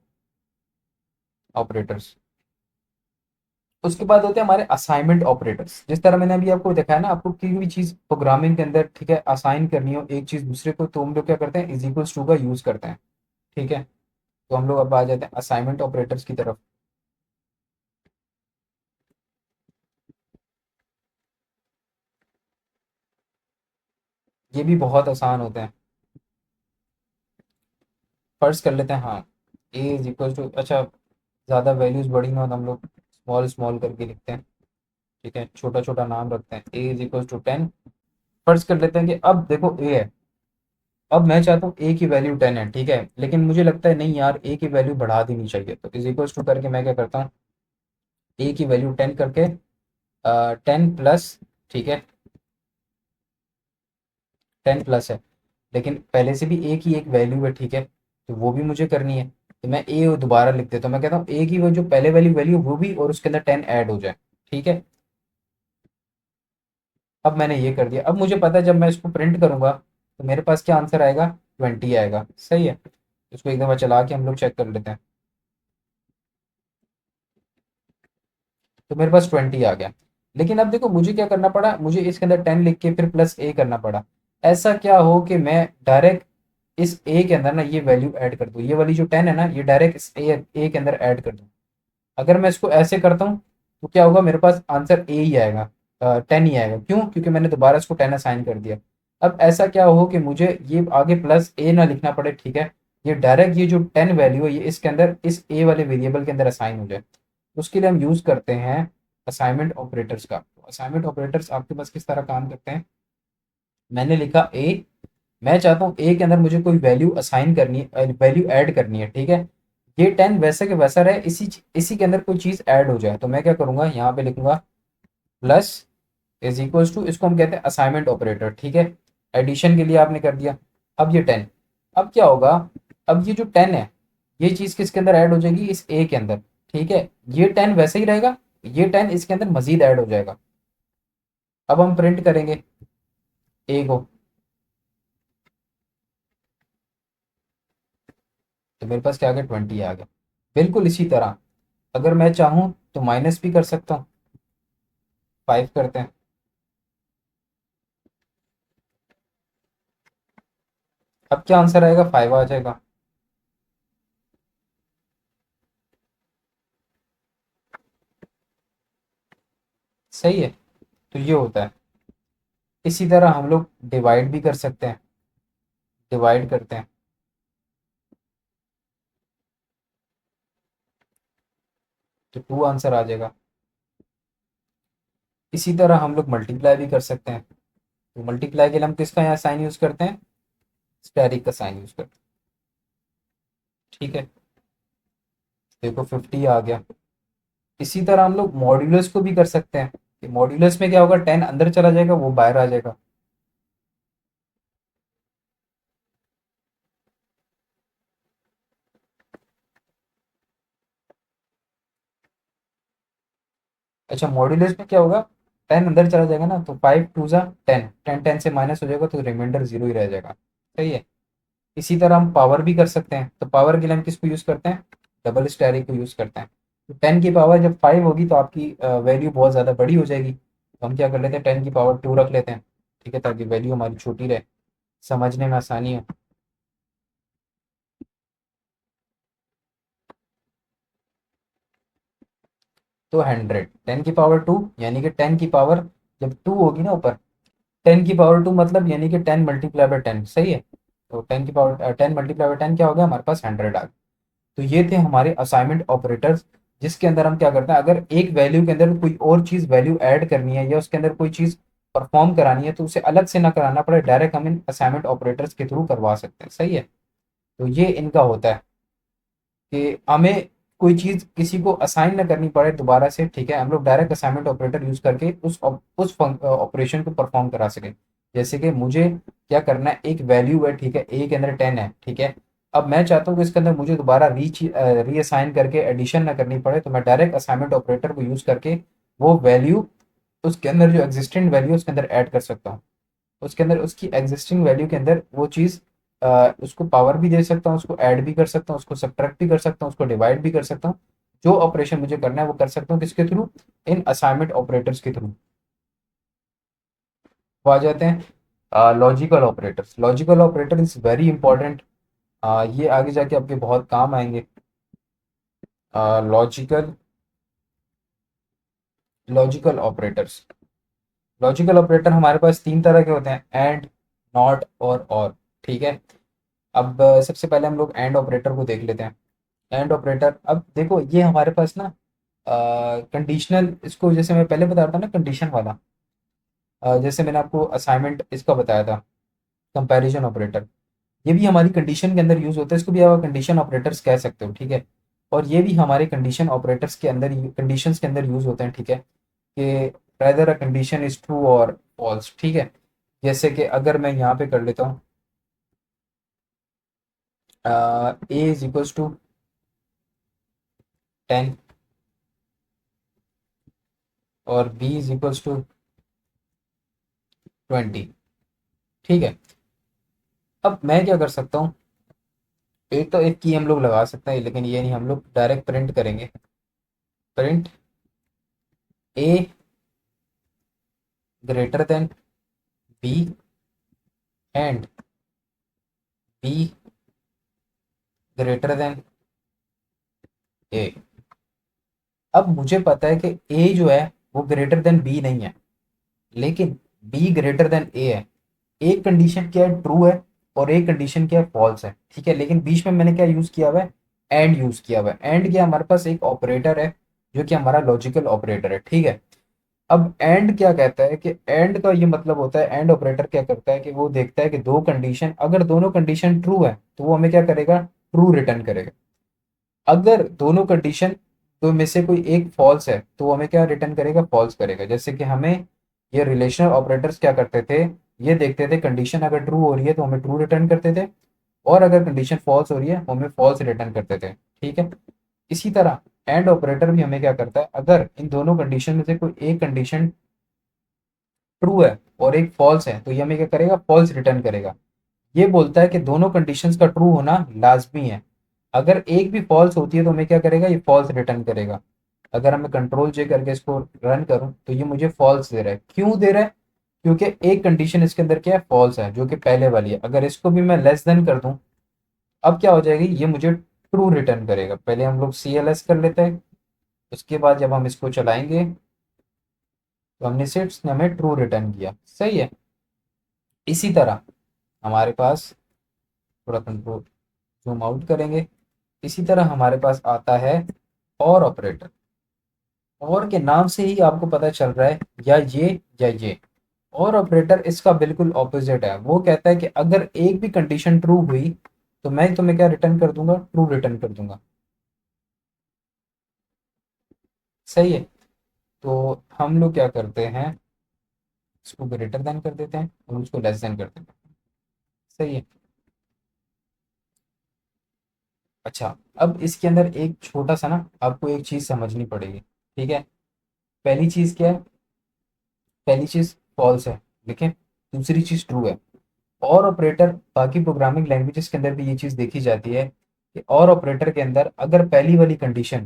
ऑपरेटर्स। उसके बाद होते हैं हमारे असाइनमेंट ऑपरेटर्स। जिस तरह मैंने अभी आपको दिखाया ना, आपको कोई भी चीज प्रोग्रामिंग के अंदर, ठीक है, असाइन करनी हो एक चीज दूसरे को, तो हम लोग क्या करते हैं, इज इक्वल्स टू का यूज करते हैं। ठीक है, तो हम लोग अब आ जाते हैं असाइनमेंट ऑपरेटर्स की तरफ। ये भी बहुत आसान होते हैं। फर्स्ट कर लेते हैं, हाँ, ए इज इक्वल टू, अच्छा ज़्यादा वैल्यूज बड़ी ना हो तो हम लोग स्मॉल स्मॉल करके लिखते हैं। ठीक है, छोटा छोटा नाम रखते हैं, ए इज इक्वल टू 10। फर्स्ट कर लेते हैं कि अब देखो ए है, अब मैं चाहता हूँ ए की वैल्यू 10 है। ठीक है, लेकिन मुझे लगता है नहीं यार, ए की वैल्यू बढ़ा देनी चाहिए, तो इज इक्वल टू करके मैं क्या करता हूँ, ए की वैल्यू 10 करके 10 प्लस, ठीक है, 10 प्लस है, लेकिन पहले से भी ए की एक वैल्यू है। ठीक है, तो वो भी मुझे करनी है, तो मैं ए दोबारा लिख देता हूँ, मैं कहता हूँ ए की वो जो पहले वाली वैल्यू वो भी, और उसके अंदर 10 ऐड हो जाए। ठीक है, अब मैंने ये कर दिया। अब मुझे पता है जब मैं इसको प्रिंट करूंगा तो मेरे पास क्या आंसर आएगा, 20 आएगा। सही है, इसको एक दफ़ा चला के हम लोग चेक कर लेते हैं, तो मेरे पास 20 आ गया। लेकिन अब देखो मुझे क्या करना पड़ा, मुझे इसके अंदर 10 लिख के फिर प्लस ए करना पड़ा। ऐसा क्या हो कि मैं डायरेक्ट इस ए के अंदर ना ये वैल्यू ऐड कर दूँ, ये वाली जो 10 है ना ये डायरेक्ट इस ए के अंदर ऐड कर दूँ। अगर मैं इसको ऐसे करता हूँ तो क्या होगा, मेरे पास आंसर ए ही आएगा, 10 ही आएगा। क्यों? क्योंकि मैंने दोबारा इसको 10 असाइन कर दिया। अब ऐसा क्या हो कि मुझे ये आगे प्लस ए ना लिखना पड़े, ठीक है, ये डायरेक्ट ये जो 10 वैल्यू है ये इसके अंदर इस ए वाले वेरिएबल के अंदर असाइन हो जाए। उसके लिए हम यूज़ करते हैं असाइनमेंट ऑपरेटर्स का। असाइनमेंट ऑपरेटर्स आपके पास किस तरह काम करते हैं, मैंने लिखा ए, मैं चाहता हूँ ए के अंदर मुझे कोई वैल्यू असाइन करनी है, वैल्यू ऐड करनी है, ठीक है। ये 10 वैसे के वैसा रहे, इसी के अंदर कोई चीज़ ऐड हो जाए, तो मैं क्या करूँगा, यहाँ पे लिखूंगा प्लस इज इक्वल्स टू, इसको हम कहते हैं असाइनमेंट ऑपरेटर, ठीक है। एडिशन के लिए आपने कर दिया। अब ये 10, अब क्या होगा, अब ये जो 10 है ये चीज़ किसके अंदर ऐड हो जाएगी, इस ए के अंदर, ठीक है। ये 10 वैसे ही रहेगा, ये 10 इसके अंदर मजीद ऐड हो जाएगा। अब हम प्रिंट करेंगे ए को, तो मेरे पास क्या आ गया, 20 आ गया। बिल्कुल इसी तरह अगर मैं चाहूँ तो माइनस भी कर सकता हूँ, 5 करते हैं। अब क्या आंसर आएगा, 5 आ जाएगा। सही है, तो ये होता है। इसी तरह हम लोग डिवाइड भी कर सकते हैं, डिवाइड करते हैं तो 2 आंसर आ जाएगा। इसी तरह हम लोग मल्टीप्लाई भी कर सकते हैं, तो मल्टीप्लाई के लिए हम किसका यहाँ साइन यूज करते हैं, स्टेरिक का साइन यूज करते हैं, ठीक है। देखो 50 आ गया। इसी तरह हम लोग मॉड्यूलस को भी कर सकते हैं, कि मॉड्यूलस में क्या होगा, 10 अंदर चला जाएगा वो बाहर आ जाएगा। अच्छा, मॉड्यूलस में क्या होगा, 10 अंदर चला जाएगा ना, तो 5 टू ज़ा 10, 10 से माइनस हो जाएगा तो रिमाइंडर जीरो ही रह जाएगा। सही है। इसी तरह हम पावर भी कर सकते हैं, तो पावर के लिए हम किसको यूज़ करते हैं, डबल स्टेरिक को यूज़ करते हैं। तो 10 की पावर जब 5 होगी तो आपकी वैल्यू बहुत ज़्यादा बड़ी हो जाएगी, तो हम क्या कर लेते हैं, 10 की पावर 2 रख लेते हैं, ठीक है, ताकि वैल्यू हमारी छोटी रहे, समझने में आसानी हो। तो 100, 10 की पावर 2 यानी कि 10 की पावर जब 2 होगी ना ऊपर, 10 की पावर 2 मतलब यानी कि 10 मल्टीप्लाई बाय 10, सही है। तो 10 की पावर 10 मल्टीप्लाई बाय 10 क्या हो गया, हमारे पास 100 आ गया। तो ये थे हमारे असाइनमेंट ऑपरेटर्स, जिसके अंदर हम क्या करते हैं, अगर एक वैल्यू के अंदर कोई और चीज़ वैल्यू ऐड करनी है या उसके अंदर कोई चीज़ परफॉर्म करानी है तो उसे अलग से ना कराना पड़े, डायरेक्ट हम इन असाइनमेंट ऑपरेटर्स के थ्रू करवा सकते हैं, सही है। तो ये इनका होता है कि हमें कोई चीज़ किसी को असाइन ना करनी पड़े दोबारा से, ठीक है, हम लोग डायरेक्ट असाइनमेंट ऑपरेटर यूज़ करके उस ऑपरेशन को परफॉर्म करा सकें। जैसे कि मुझे क्या करना है, एक वैल्यू है, ठीक है, ए के अंदर 10 है, ठीक है। अब मैं चाहता हूँ कि इसके अंदर मुझे दोबारा रीअसाइन करके एडिशन ना करनी पड़े, तो मैं डायरेक्ट असाइनमेंट ऑपरेटर को यूज़ करके वो वैल्यू उसके अंदर जो एग्जिस्टिंग वैल्यू उसके अंदर ऐड कर सकता हूँ। उसके अंदर उसकी एग्जिस्टिंग वैल्यू के अंदर वो चीज़ उसको पावर भी दे सकता हूँ, उसको ऐड भी कर सकता हूँ, उसको सब्ट्रैक्ट भी कर सकता हूँ, उसको डिवाइड भी कर सकता हूँ। जो ऑपरेशन मुझे करना है वो कर सकता हूँ, किसके थ्रू, इन असाइनमेंट ऑपरेटर्स के थ्रू। वो आ जाते हैं logical operators. Logical operator is very important, ये आगे जाके आपके बहुत काम आएंगे। Logical logical operators, logical operator हमारे पास 3 तरह के होते हैं, एंड, नॉट और, ठीक है। अब सबसे पहले हम लोग एंड ऑपरेटर को देख लेते हैं। एंड ऑपरेटर, अब देखो ये हमारे पास ना कंडीशनल, इसको जैसे मैं पहले बता रहा था ना कंडीशन वाला, जैसे मैंने आपको असाइनमेंट इसका बताया था, कंपैरिजन ऑपरेटर, ये भी हमारी कंडीशन के अंदर यूज होता है, इसको भी आप कंडीशन ऑपरेटर्स कह सकते हो, ठीक है। और ये भी हमारे कंडीशन ऑपरेटर्स के अंदर, कंडीशंस के अंदर यूज होते हैं, ठीक है, कि rather a condition is true और फॉल्स, ठीक है। जैसे कि अगर मैं यहाँ पे कर लेता हूँ ए इज इक्वल्स टू 10 और बी इज इक्वल्स टू 20, ठीक है। अब मैं क्या कर सकता हूँ, एक तो एक की हम लोग लगा सकते हैं, लेकिन ये नहीं, हम लोग डायरेक्ट प्रिंट करेंगे, print A greater than B and B greater than A. अब मुझे पता है कि ए जो है वो ग्रेटर देन बी नहीं है, लेकिन बी ग्रेटर देन ए है। एक कंडीशन क्या है, ट्रू है, और एक कंडीशन क्या है, फॉल्स है। ठीक है, लेकिन बीच में मैंने क्या यूज किया हुआ है, एंड यूज किया हुआ है। एंड क्या, हमारे पास एक ऑपरेटर है जो कि हमारा लॉजिकल ऑपरेटर है। ठीक है, अब एंड क्या कहता है कि एंड का ये मतलब होता है, एंड ऑपरेटर क्या करता है कि वो देखता है कि दो कंडीशन, अगर दोनों कंडीशन ट्रू है तो वो हमें क्या करेगा, ट्रू रिटर्न करेगा। अगर दोनों कंडीशन तो में से कोई एक फॉल्स है तो वो हमें क्या रिटर्न करेगा, फॉल्स करेगा। जैसे कि हमें ये रिलेशनल ऑपरेटर्स क्या करते थे, ये देखते थे कंडीशन अगर ट्रू हो रही है तो हमें ट्रू रिटर्न करते थे, और अगर कंडीशन फॉल्स हो रही है तो हमें फॉल्स रिटर्न करते थे। ठीक है, इसी तरह एंड ऑपरेटर भी हमें क्या करता है, अगर इन दोनों कंडीशन में से कोई एक कंडीशन ट्रू है और एक फॉल्स है तो ये हमें क्या करेगा, फॉल्स रिटर्न करेगा। ये बोलता है कि दोनों कंडीशंस का ट्रू होना लाजमी है। अगर एक भी फॉल्स होती है तो हमें क्या करेगा, ये फॉल्स रिटर्न करेगा। अगर मैं कंट्रोल जे करके इसको रन करूं तो ये मुझे फॉल्स दे रहा है। क्यों दे रहा है, क्योंकि एक कंडीशन इसके अंदर क्या है, फॉल्स है, जो कि पहले वाली है। अगर इसको भी मैं लेस देन कर दूं, अब क्या हो जाएगी, ये मुझे ट्रू रिटर्न करेगा। पहले हम लोग सी एल एस कर लेते हैं, उसके बाद जब हम इसको चलाएंगे तो हमने सिर्फ इसने हमें ट्रू रिटर्न किया। सही है, इसी तरह हमारे पास, थोड़ा कंट्रोल जूम आउट करेंगे, इसी तरह हमारे पास आता है और ऑपरेटर। और के नाम से ही आपको पता चल रहा है या ये या ये। और ऑपरेटर इसका बिल्कुल ऑपोजिट है। वो कहता है कि अगर एक भी कंडीशन ट्रू हुई तो मैं तुम्हें क्या रिटर्न कर दूंगा, ट्रू रिटर्न कर दूंगा। सही है, तो हम लोग क्या करते हैं, इसको ग्रेटर देन कर देते हैं और उसको लेस देन कर देते हैं। सही है, अच्छा। अब इसके अंदर एक छोटा सा ना आपको एक चीज समझनी पड़ेगी। ठीक है, पहली चीज क्या है, पहली चीज फॉल्स है, देखें। दूसरी चीज ट्रू है। और ऑपरेटर, बाकी प्रोग्रामिंग लैंग्वेजेस के अंदर भी ये चीज देखी जाती है कि और ऑपरेटर के अंदर अगर पहली वाली कंडीशन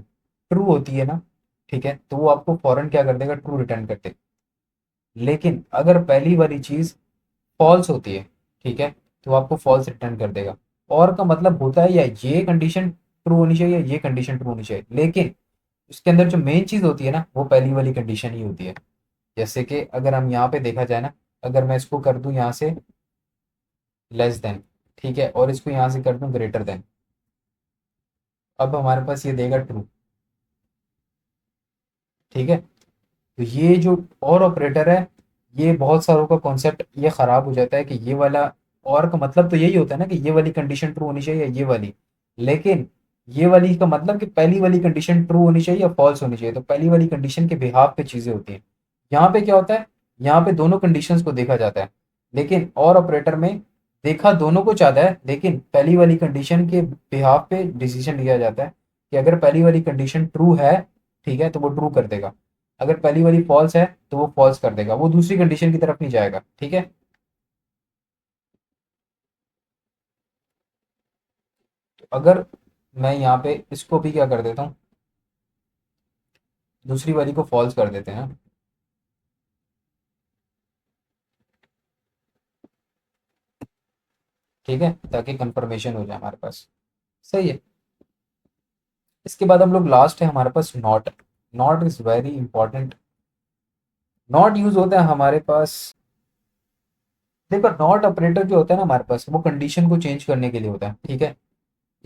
ट्रू होती है ना, ठीक है, तो वो आपको फौरन क्या कर देगा, ट्रू रिटर्न कर देगा। लेकिन अगर पहली वाली चीज फॉल्स होती है, ठीक है, तो वो आपको फॉल्स रिटर्न कर देगा। और का मतलब होता है या ये कंडीशन ट्रू होनी चाहिए या ये कंडीशन ट्रू होनी चाहिए, लेकिन उसके अंदर जो मेन चीज होती है ना, वो पहली वाली कंडीशन ही होती है। जैसे कि अगर हम यहाँ पे देखा जाए ना, अगर मैं इसको कर दूं यहाँ से लेस देन, ठीक है, और इसको यहाँ से कर दूं ग्रेटर देन, अब हमारे पास ये देगा ट्रू। ठीक है, तो ये जो और ऑपरेटर है, ये बहुत सारों का कॉन्सेप्ट ये खराब हो जाता है कि ये वाला और का मतलब तो यही होता है ना कि ये वाली कंडीशन ट्रू होनी चाहिए, ये वाली। लेकिन ये वाली का मतलब कि पहली वाली कंडीशन ट्रू होनी चाहिए या फॉल्स होनी चाहिए, तो पहली वाली कंडीशन के बिहाफ पे चीजें होती हैं। यहाँ पे क्या होता है, यहाँ पे दोनों कंडीशंस को देखा जाता है, लेकिन और ऑपरेटर में देखा दोनों को चाहता है, लेकिन पहली वाली कंडीशन के बिहाफ पे डिसीजन लिया जाता है कि अगर पहली वाली कंडीशन ट्रू है, ठीक है, तो वो ट्रू कर देगा। अगर पहली वाली फॉल्स है तो वो फॉल्स कर देगा, वो दूसरी कंडीशन की तरफ नहीं जाएगा। ठीक है, तो अगर मैं यहाँ पे इसको भी क्या कर देता हूँ, दूसरी वाली को फॉल्स कर देते हैं, ठीक है, ताकि कंफर्मेशन हो जाए हमारे पास। सही है, इसके बाद हम लोग लास्ट है हमारे पास not. Not is very important. Not use होता है हमारे पास, देखो नॉट ऑपरेटर जो होता है ना हमारे पास, वो कंडीशन को चेंज करने के लिए होता है। ठीक है,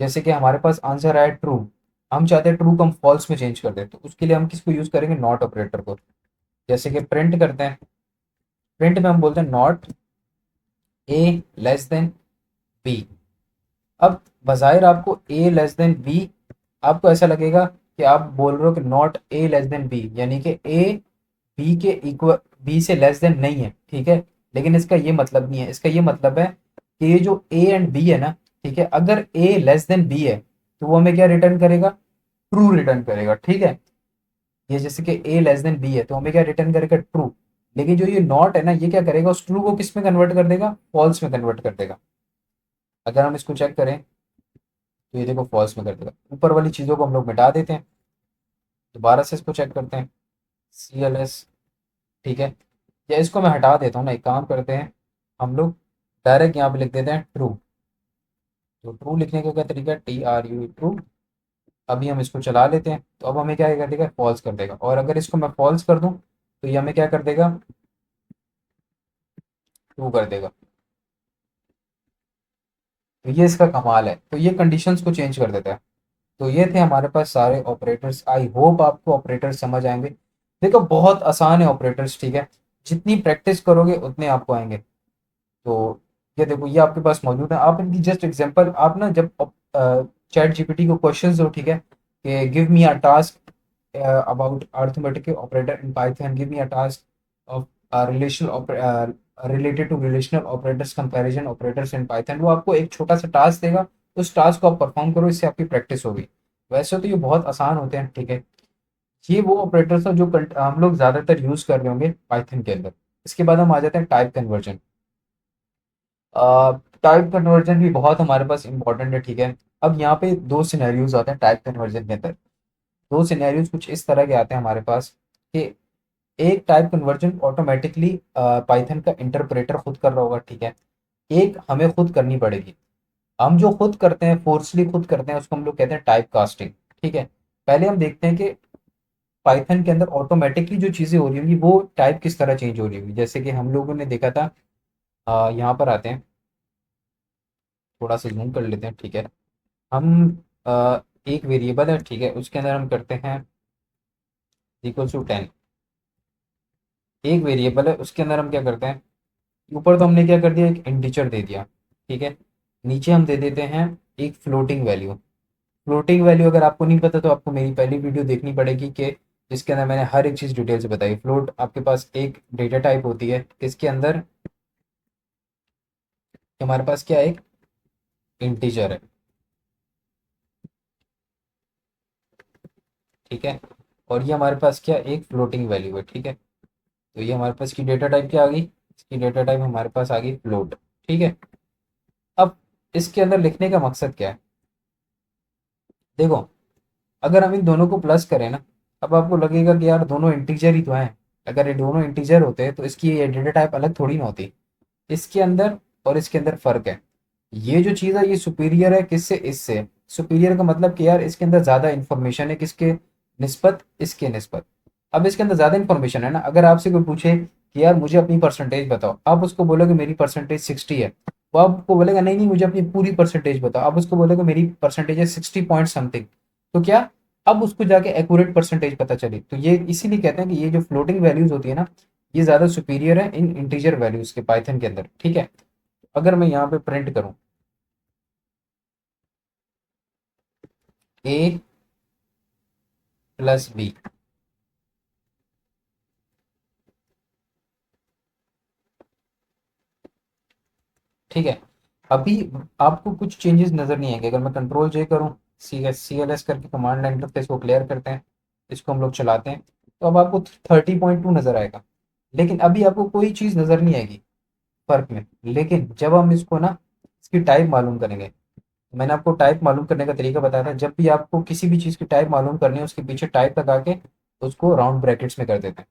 जैसे कि हमारे पास आंसर आया ट्रू, हम चाहते हैं ट्रू को हम फॉल्स में चेंज कर दें, तो उसके लिए हम किसको यूज करेंगे, नॉट ऑपरेटर को। जैसे कि प्रिंट करते हैं, प्रिंट में हम बोलते हैं not A less than B. अब बजाय आपको ए लेस देन बी, आपको ऐसा लगेगा कि आप बोल रहे हो कि not A less than B, यानी कि ए बी के इक्वल, बी से लेस देन नहीं है। ठीक है, लेकिन इसका ये मतलब नहीं है। इसका ये मतलब है कि ये जो ए एंड बी है ना, ठीक है, अगर ए लेस देन बी है तो वो हमें क्या रिटर्न करेगा, ट्रू रिटर्न करेगा। ठीक है, ये जैसे कि ए लेस देन बी है तो हमें क्या रिटर्न करेगा, ट्रू। लेकिन जो ये नॉट है ना, ये क्या करेगा, उस ट्रू को किस में कन्वर्ट कर देगा, फॉल्स में कन्वर्ट कर देगा। अगर हम इसको चेक करें तो ये देखो फॉल्स में कर देगा। ऊपर वाली चीज़ों को हम लोग मिटा देते हैं, दोबारा से इसको चेक करते हैं, सी एल एस, ठीक है, या इसको मैं हटा देता हूँ ना, एक काम करते हैं हम लोग, डायरेक्ट यहाँ पे लिख देते हैं ट्रू। तो ट्रू लिखने का क्या तरीका है, TRU ट्रू। अभी हम इसको चला लेते हैं, तो अब हमें क्या कर देगा, फॉल्स कर देगा। और अगर इसको मैं फॉल्स कर दूं तो ये हमें क्या कर देगा, ट्रू कर देगा। तो ये इसका कमाल है, तो ये कंडीशंस को चेंज कर देता है। तो ये थे हमारे पास सारे ऑपरेटर्स। आई होप आपको ऑपरेटर्स समझ आएंगे। देखो बहुत आसान है ऑपरेटर्स, ठीक है, जितनी प्रैक्टिस करोगे उतने आपको आएंगे। तो ये देखो, ये आपके पास मौजूद है। आप इनकी जस्ट एग्जांपल, आप ना जब चैट जीपीटी को क्वेश्चंस दो, ठीक है, कि give me a task about arithmetic operator in Python, give me a task of relational related to relational operators, comparison operators in Python, वो आपको एक छोटा सा टास्क देगा। उस टास्क को आप परफॉर्म करो, इससे आपकी प्रैक्टिस होगी। वैसे तो ये बहुत आसान होते हैं, ठीक है। ये वो ऑपरेटर्स हैं जो हम लोग ज्यादातर यूज कर रहे होंगे पाइथन के अंदर। इसके बाद हम आ जाते हैं टाइप कन्वर्जन। टाइप कन्वर्जन भी बहुत हमारे पास इंपॉर्टेंट है, ठीक है। अब यहाँ पे दो सिनेरियोज आते हैं टाइप कन्वर्जन के अंदर। दो सिनेरियोज कुछ इस तरह के आते हैं हमारे पास कि एक टाइप कन्वर्जन ऑटोमेटिकली पाइथन का इंटरप्रेटर खुद कर रहा होगा, ठीक है। एक हमें खुद करनी पड़ेगी। हम जो खुद करते हैं, फोर्सली खुद करते हैं, उसको हम लोग कहते हैं टाइप कास्टिंग, ठीक है। पहले हम देखते हैं कि पाइथन के अंदर ऑटोमेटिकली जो चीज़ें हो रही होंगी वो टाइप किस तरह चेंज हो रही होगी। जैसे कि हम लोगों ने देखा था, यहाँ पर आते हैं, थोड़ा सा जूम कर लेते हैं, ठीक है। हम एक वेरिएबल है, ठीक है, उसके अंदर हम करते हैं इक्वल टू 10। एक वेरिएबल है, उसके अंदर हम क्या करते हैं, ऊपर तो हमने क्या कर दिया, एक इंटीजर दे दिया, ठीक है। नीचे हम दे देते हैं एक फ्लोटिंग वैल्यू। फ्लोटिंग वैल्यू अगर आपको नहीं पता तो आपको मेरी पहली वीडियो देखनी पड़ेगी, कि जिसके अंदर मैंने हर एक चीज़ डिटेल से बताई। फ्लोट आपके पास एक डेटा टाइप होती है, इसके अंदर हमारे पास क्या है, एक इंटीजर है, ठीक है। और ये हमारे पास क्या, एक फ्लोटिंग वैल्यू है, ठीक है। तो ये हमारे पास की डेटा टाइप क्या आ गई, इसकी डेटा टाइप हमारे पास आ गई फ्लोट, ठीक है। अब इसके अंदर लिखने का मकसद क्या है, देखो, अगर हम इन दोनों को प्लस करें ना, अब आपको लगेगा कि यार दोनों इंटीजर ही तो हैं। अगर ये दोनों इंटीजर होते तो इसकी ये डेटा टाइप अलग थोड़ी ना होती। इसके अंदर और इसके अंदर फर्क है। ये जो चीज़ है ये सुपीरियर है किससे, इससे। सुपीरियर का मतलब कि यार इसके अंदर ज़्यादा इंफॉर्मेशन है, किसके निस्बत, इसके निस्बत। अब इसके अंदर ज़्यादा इंफॉर्मेशन है ना, अगर आपसे कोई पूछे कि यार मुझे अपनी परसेंटेज बताओ, आप उसको बोलोगे मेरी परसेंटेज 60 है। वो आपको बोलेगा नहीं नहीं मुझे अपनी पूरी परसेंटेज बताओ, आप उसको बोलोगे मेरी परसेंटेज है 60 पॉइंट समथिंग। तो क्या, अब उसको जाके एक्यूरेट परसेंटेज पता चली। तो ये इसीलिए कहते हैं कि ये जो फ्लोटिंग वैल्यूज होती है ना, ये ज़्यादा सुपीरियर है इन इंटीजर वैल्यूज के पाइथन के अंदर, ठीक है। अगर मैं यहाँ पे प्रिंट करूँ ए प्लस बी, ठीक है, अभी आपको कुछ चेंजेस नजर नहीं आएंगे। अगर मैं कंट्रोल जे करूँ, सी एल एस करके कमांड लाइन इंटरफेस को क्लियर करते हैं, इसको हम लोग चलाते हैं, तो अब आपको 30.2 नजर आएगा। लेकिन अभी आपको कोई चीज़ नजर नहीं आएगी फर्क में। लेकिन जब हम इसको ना, इसकी टाइप मालूम करेंगे, मैंने आपको टाइप मालूम करने का तरीका बताया था, जब भी आपको किसी भी चीज़ की टाइप मालूम करनी है उसके पीछे टाइप लगा के उसको राउंड ब्रैकेट्स में कर देते हैं।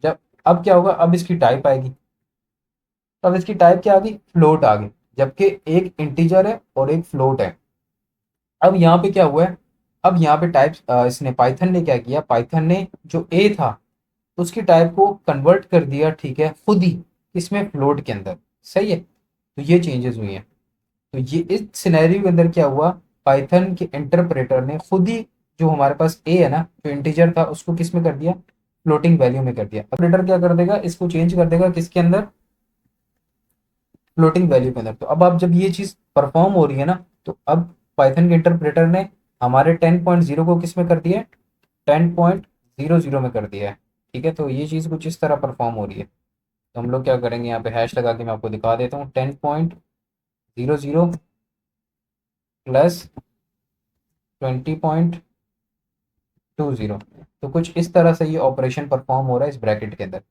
जब, अब क्या होगा, अब इसकी टाइप आएगी। तो अब इसकी टाइप क्या आ गई, फ्लोट आ गई। जबकि एक इंटीजर है और एक फ्लोट है। अब यहाँ पे क्या हुआ है, अब यहाँ पे टाइप, इसने पाइथन ने क्या किया, पाइथन ने जो ए था उसकी टाइप को कन्वर्ट कर दिया, ठीक है, खुद ही, इसमें फ्लोट के अंदर। सही है, तो ये चेंजेस हुई हैं। तो ये इस सिनेरियो के अंदर क्या हुआ, पाइथन के इंटरप्रेटर ने खुद ही, जो हमारे पास ए है ना, जो इंटीजर था, उसको किस में कर दिया, फ्लोटिंग वैल्यू में कर दिया। ऑपरेटर क्या कर देगा, इसको चेंज कर देगा किसके अंदर, फ्लोटिंग वैल्यू के अंदर। तो अब आप जब ये चीज परफॉर्म हो रही है ना, तो अब पाइथन के इंटरप्रेटर ने हमारे 10.0 को किस में कर दिया है, 10.00 में कर दिया है, ठीक है। तो ये चीज कुछ इस तरह परफॉर्म हो रही है। तो हम लोग क्या करेंगे, यहाँ पे हैश लगा के मैं आपको दिखा देता हूँ, 10.00 प्लस 20.20। तो कुछ इस तरह से ये ऑपरेशन परफॉर्म हो रहा है इस ब्रैकेट के अंदर।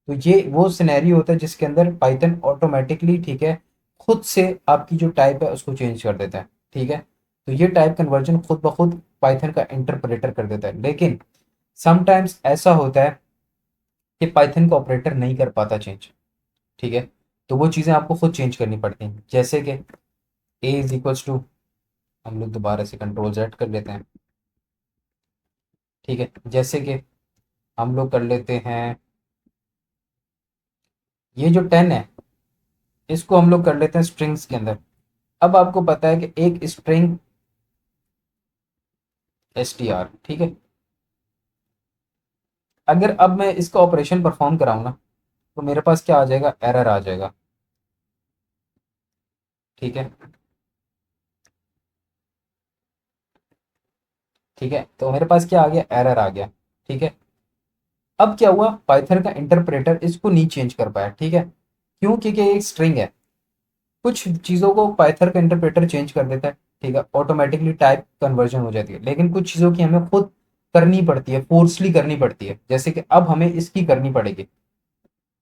तो ये वो सिनेरियो होता है जिसके अंदर पाइथन ऑटोमेटिकली, ठीक है, खुद से आपकी जो टाइप है उसको चेंज कर देता है, ठीक है। तो ये टाइप कन्वर्जन खुद ब खुद पाइथन का इंटरप्रेटर कर देता है। लेकिन समटाइम्स ऐसा होता है कि पाइथन का ऑपरेटर नहीं कर पाता चेंज, ठीक है। तो वो चीज़ें आपको खुद चेंज करनी पड़ती हैं। जैसे कि ए इज इक्वल्स टू, हम लोग दोबारा से कंट्रोल जेड कर लेते हैं, ठीक है। जैसे कि हम लोग कर लेते हैं, ये जो 10 है इसको हम लोग कर लेते हैं स्ट्रिंग्स के अंदर। अब आपको पता है कि एक स्ट्रिंग str, ठीक है। अगर अब मैं इसका ऑपरेशन परफॉर्म कराऊंगा तो मेरे पास क्या आ जाएगा, एरर आ जाएगा, ठीक है। ठीक है, तो मेरे पास क्या आ गया, एरर आ गया, ठीक है। अब क्या हुआ, पाइथन का इंटरप्रेटर इसको नहीं चेंज कर पाया, ठीक है। क्यों, क्योंकि एक स्ट्रिंग है, कुछ चीज़ों को पाइथन का इंटरप्रेटर चेंज कर देता है, ठीक है, ऑटोमेटिकली टाइप कन्वर्जन हो जाती है। लेकिन कुछ चीज़ों की हमें खुद करनी पड़ती है, फोर्सली करनी पड़ती है, जैसे कि अब हमें इसकी करनी पड़ेगी,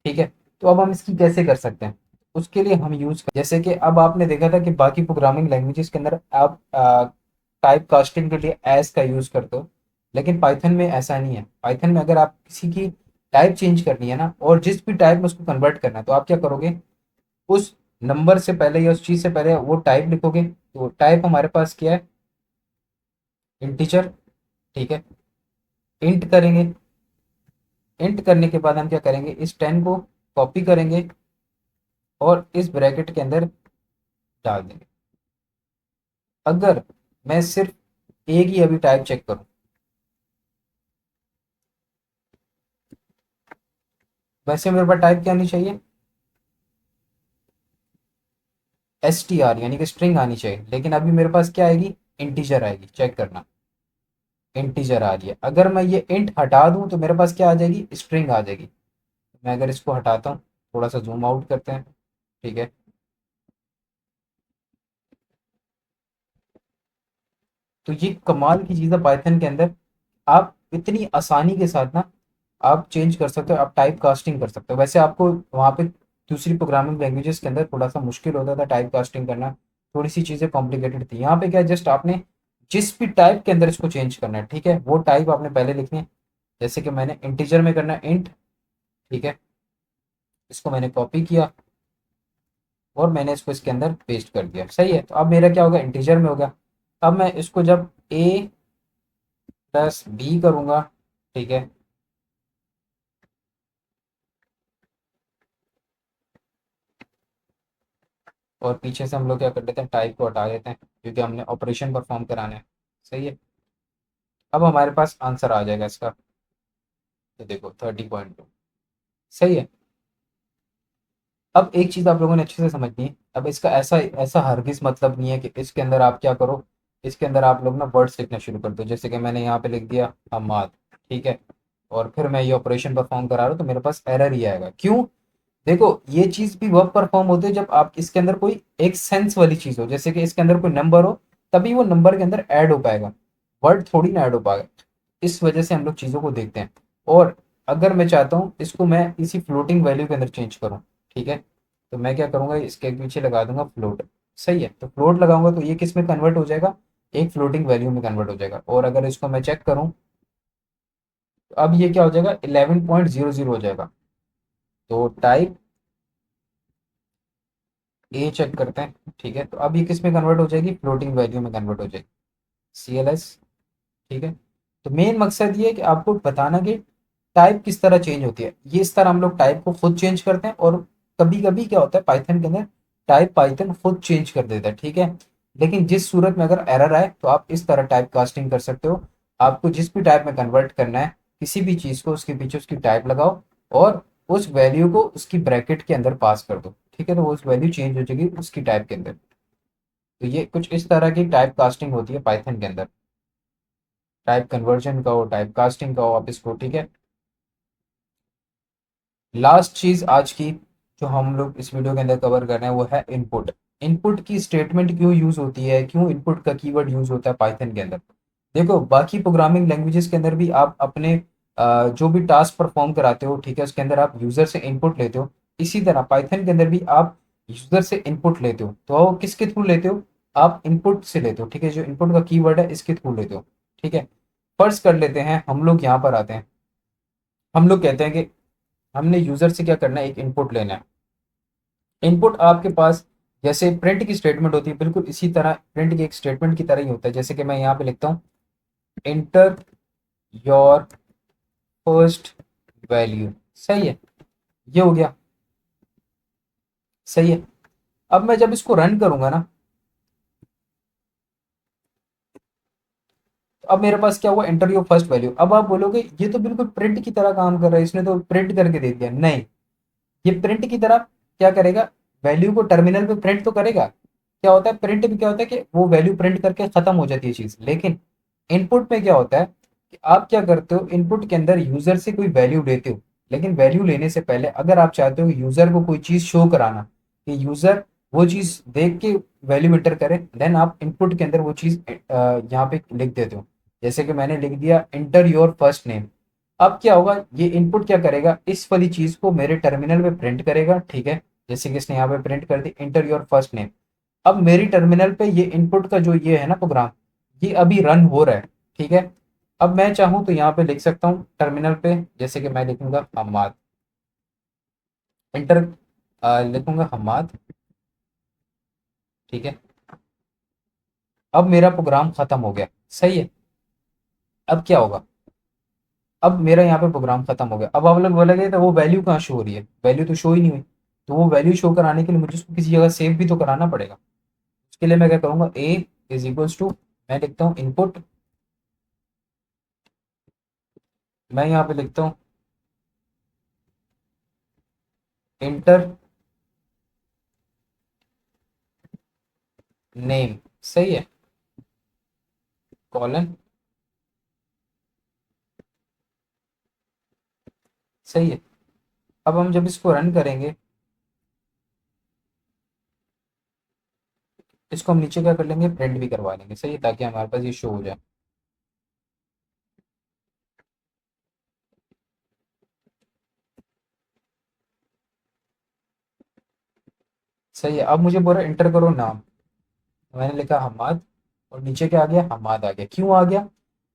ठीक है। तो अब हम इसकी कैसे कर सकते हैं, उसके लिए हम यूज कर, जैसे कि अब आपने देखा था कि बाकी प्रोग्रामिंग लैंग्वेजेस के अंदर आप टाइप कास्टिंग के लिए एस का यूज करते हो, लेकिन पाइथन में ऐसा नहीं है। पाइथन में अगर आप किसी की टाइप चेंज करनी है ना, और जिस भी टाइप में उसको कन्वर्ट करना है, तो आप क्या करोगे, उस नंबर से पहले या उस चीज से पहले वो टाइप लिखोगे। तो टाइप हमारे पास क्या है, इंटीजर, ठीक है। इंट करेंगे, इंट करने के बाद हम क्या करेंगे, इस 10 को कॉपी करेंगे और इस ब्रैकेट के अंदर डाल देंगे। अगर मैं सिर्फ एक ही अभी टाइप चेक करूं, वैसे मेरे पास टाइप क्या आनी चाहिए, एस टी आर, यानी कि स्ट्रिंग आनी चाहिए, लेकिन अभी मेरे पास क्या आएगी, इंटीजर आएगी। चेक करना, इंटीजर आ रही है। अगर मैं ये इंट हटा दूं तो मेरे पास क्या आ जाएगी, स्ट्रिंग आ जाएगी। मैं अगर इसको हटाता हूँ, थोड़ा सा जूम आउट करते हैं, ठीक है। तो ये कमाल की चीज़ है पाइथन के अंदर, आप इतनी आसानी के साथ ना आप चेंज कर सकते हो, आप टाइप कास्टिंग कर सकते हो। वैसे आपको वहाँ पे दूसरी प्रोग्रामिंग लैंग्वेजेस के अंदर थोड़ा सा मुश्किल होता था टाइप कास्टिंग करना, थोड़ी सी चीज़ें कॉम्प्लिकेटेड थी। यहाँ पे क्या है, जस्ट आपने जिस भी टाइप के अंदर इसको चेंज करना है, ठीक है, वो टाइप आपने पहले लिखनी है। जैसे कि मैंने इंटीजर में करना है इंट, ठीक है, इसको मैंने कॉपी किया और मैंने इसको इसके अंदर पेस्ट कर दिया, सही है। तो अब मेरा क्या होगा, इंटीजर में होगा। अब मैं इसको जब ए प्लस बी करूँगा, ठीक है, और पीछे से हम लोग क्या कर लेते हैं, टाइप को हटा देते हैं, क्योंकि हमने ऑपरेशन परफॉर्म कराना है, सही है। अब हमारे पास आंसर आ जाएगा इसका, तो देखो 30.2, सही है। अब एक चीज़ आप लोगों ने अच्छे से समझनी है, अब इसका ऐसा ऐसा हरगिज मतलब नहीं है कि इसके अंदर आप क्या करो, इसके अंदर आप लोग ना वर्ड्स लिखना शुरू कर दो। जैसे कि मैंने यहाँ पे लिख दिया हमाद, ठीक है, और फिर मैं ये ऑपरेशन परफॉर्म करा रहा हूँ, तो मेरे पास एरर ही आएगा। क्यों, देखो ये चीज़ भी वब परफॉर्म होती है जब आप इसके अंदर कोई एक सेंस वाली चीज़ हो, जैसे कि इसके अंदर कोई नंबर हो, तभी वो नंबर के अंदर ऐड हो पाएगा, वर्ड थोड़ी ना ऐड हो पाएगा। इस वजह से हम लोग चीज़ों को देखते हैं। और अगर मैं चाहता हूँ इसको मैं इसी फ्लोटिंग वैल्यू के अंदर चेंज करूँ, ठीक है, तो मैं क्या करूँगा, इसके पीछे लगा दूंगा फ्लोट, सही है। तो फ्लोट लगाऊंगा तो ये किस में कन्वर्ट हो जाएगा, एक फ्लोटिंग वैल्यू में कन्वर्ट हो जाएगा। और अगर इसको मैं चेक करूँ, तो अब ये क्या हो जाएगा, 11.00 हो जाएगा। तो टाइप ए चेक करते हैं, ठीक है, तो अब ये किस में कन्वर्ट हो जाएगी, फ्लोटिंग वैल्यू में कन्वर्ट हो जाएगी, सी एल एस, ठीक है। तो मेन मकसद ये है कि आपको बताना कि टाइप किस तरह चेंज होती है। ये इस तरह हम लोग टाइप को खुद चेंज करते हैं, और कभी कभी क्या होता है पाइथन के अंदर, टाइप पाइथन खुद चेंज कर देता है, ठीक है। लेकिन जिस सूरत में अगर एरर आए तो आप इस तरह टाइप कास्टिंग कर सकते हो। आपको जिस भी टाइप में कन्वर्ट करना है किसी भी चीज़ को, उसके पीछे उसकी टाइप लगाओ और उस वैल्यू को उसकी ब्रैकेट के अंदर पास कर दो, ठीक है, तो उस वैल्यू चेंज हो जाएगी उसकी टाइप के अंदर। तो ये कुछ इस तरह की टाइप कास्टिंग होती है पाइथन के अंदर, टाइप कन्वर्जन का हो, टाइप कास्टिंग का हो आप इसको, ठीक है। लास्ट चीज आज की जो हम लोग इस वीडियो के अंदर कवर कर रहे हैं वो है इनपुट। इनपुट की स्टेटमेंट क्यों यूज होती है, क्यों इनपुट का कीवर्ड यूज होता है पाइथन के अंदर। देखो बाकी प्रोग्रामिंग लैंग्वेजेस के अंदर भी आप अपने जो भी टास्क परफॉर्म कराते हो, ठीक है, उसके अंदर आप यूजर से इनपुट लेते हो। इसी तरह पाइथन के अंदर भी आप यूजर से इनपुट लेते हो, तो किसके थ्रू लेते हो, आप इनपुट से लेते हो, ठीक है, जो इनपुट का कीवर्ड है इसके थ्रू लेते हो, ठीक है। फर्ज कर लेते हैं हम लोग यहाँ पर आते हैं, हम लोग कहते हैं कि हमने यूजर से क्या करना है, एक इनपुट लेना है। इनपुट आपके पास जैसे प्रिंट की स्टेटमेंट होती है, बिल्कुल इसी तरह प्रिंट की एक स्टेटमेंट की तरह ही होता है। जैसे कि मैं यहाँ पे लिखता हूँ इंटर योर फर्स्ट वैल्यू, सही है, ये हो गया, सही है। अब मैं जब इसको रन करूंगा ना, तो अब मेरे पास क्या हुआ, एंटर योर फर्स्ट वैल्यू। अब आप बोलोगे ये तो बिल्कुल प्रिंट की तरह काम कर रहा है, इसने तो प्रिंट करके दे दिया। नहीं, ये प्रिंट की तरह क्या करेगा, वैल्यू को टर्मिनल पे प्रिंट तो करेगा। क्या होता है प्रिंट में, क्या होता है कि वो वैल्यू प्रिंट करके खत्म हो जाती है चीज। लेकिन इनपुट में क्या होता है कि आप क्या करते हो, इनपुट के अंदर यूजर से कोई वैल्यू लेते हो। लेकिन वैल्यू लेने से पहले अगर आप चाहते हो यूजर को कोई चीज शो कराना, कि यूजर वो चीज देख के वैल्यू इंटर करे, देन आप इनपुट के अंदर वो चीज यहाँ पे लिख देते हो। जैसे कि मैंने लिख दिया इंटर योर फर्स्ट नेम। अब क्या होगा, ये इनपुट क्या करेगा, इस वाली चीज को मेरे टर्मिनल में प्रिंट करेगा, ठीक है। जैसे कि इसने यहाँ पे प्रिंट कर दी इंटर योर फर्स्ट नेम। अब मेरी टर्मिनल पे ये इनपुट का जो ये है ना प्रोग्राम, ये अभी रन हो रहा है, ठीक है। अब मैं चाहूँ तो यहाँ पे लिख सकता हूँ टर्मिनल पे, जैसे कि मैं लिखूंगा हम्माद, इंटर लिखूंगा हम्माद, ठीक है। अब मेरा प्रोग्राम खत्म हो गया, सही है। अब क्या होगा, अब मेरा यहाँ पे प्रोग्राम खत्म हो गया। अब आप लोग बोलेंगे तो वो वैल्यू कहाँ शो हो रही है, वैल्यू तो शो ही नहीं हुई। तो वो वैल्यू शो कराने के लिए मुझे उसको किसी जगह सेव भी तो कराना पड़ेगा। उसके लिए मैं क्या करूँगा, ए इज इक्वल्स टू, मैं लिखता हूँ इनपुट, मैं यहाँ पे लिखता हूँ इंटर नेम, सही है, कॉलन, सही है। अब हम जब इसको रन करेंगे, इसको हम नीचे क्या कर लेंगे, प्रिंट भी करवा लेंगे, सही है, ताकि हमारे पास ये शो हो जाए। सही है। अब मुझे बोल रहा है इंटर करो नाम, मैंने लिखा हमाद, और नीचे क्या आ गया, हमाद आ गया। क्यों आ गया,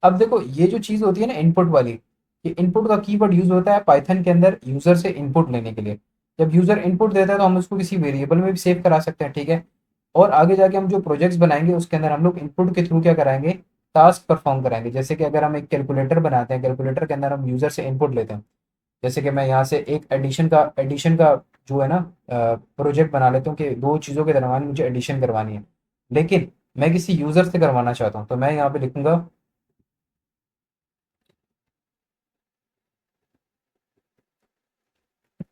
अब देखो ये जो चीज होती है ना इनपुट वाली, ये इनपुट का कीवर्ड यूज होता है पाइथन के अंदर यूजर से इनपुट लेने के लिए। जब यूजर इनपुट देता है तो हम उसको किसी वेरिएबल में भी सेव करा सकते हैं, ठीक है। और आगे जाके हम जो प्रोजेक्ट्स बनाएंगे उसके अंदर हम लोग इनपुट के थ्रू क्या कराएंगे, टास्क परफॉर्म कराएंगे। जैसे कि अगर हम एक कैलकुलेटर बनाते हैं, कैलकुलेटर के अंदर हम यूजर से इनपुट लेते हैं। जैसे कि मैं यहाँ से एक एडिशन का जो है ना प्रोजेक्ट बना लेता हूँ कि दो चीज़ों के दरम्यान मुझे एडिशन करवानी है। लेकिन मैं किसी यूजर से करवाना चाहता हूँ, तो मैं यहाँ पे लिखूंगा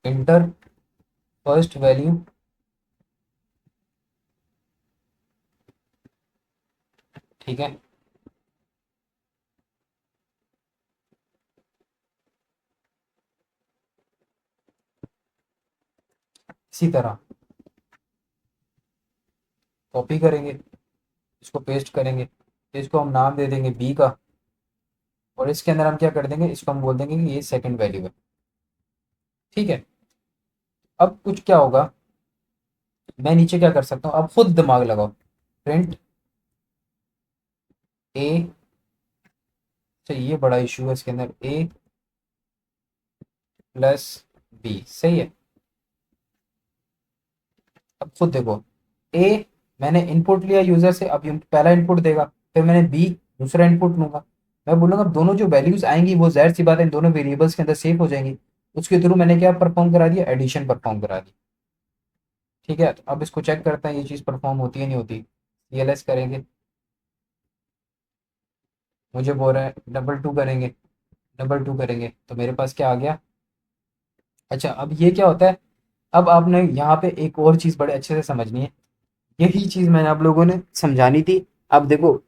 इंटर फर्स्ट वैल्यू, ठीक है। इसी तरह कॉपी करेंगे, इसको पेस्ट करेंगे, इसको हम नाम दे देंगे बी का, और इसके अंदर हम क्या कर देंगे, इसको हम बोल देंगे कि ये सेकंड वैल्यू है, ठीक है। अब कुछ क्या होगा, मैं नीचे क्या कर सकता हूँ, अब खुद दिमाग लगाओ, प्रिंट ए, तो ये बड़ा इशू है इसके अंदर, ए प्लस बी, सही है। अब खुद देखो, ए मैंने इनपुट लिया यूजर से, अब पहला इनपुट देगा, फिर मैंने बी दूसरा इनपुट लूंगा। मैं बोलूंगा अब दोनों जो वैल्यूज आएंगी वो जाहिर सी बात है इन दोनों वेरिएबल्स के अंदर सेव हो जाएंगी। उसके थ्रू मैंने क्या परफॉर्म करा दिया, एडिशन परफॉर्म करा दी, ठीक है। तो अब इसको चेक करते हैं ये चीज़ परफॉर्म होती है नहीं होती, CLS करेंगे, मुझे बोल रहा है डबल टू करेंगे, डबल टू करेंगे तो मेरे पास क्या आ गया। अच्छा, अब ये क्या होता है, अब आपने यहाँ पे एक और चीज़ बड़े अच्छे से समझनी है, यही चीज़ मैंने आप लोगों ने समझानी थी। अब देखो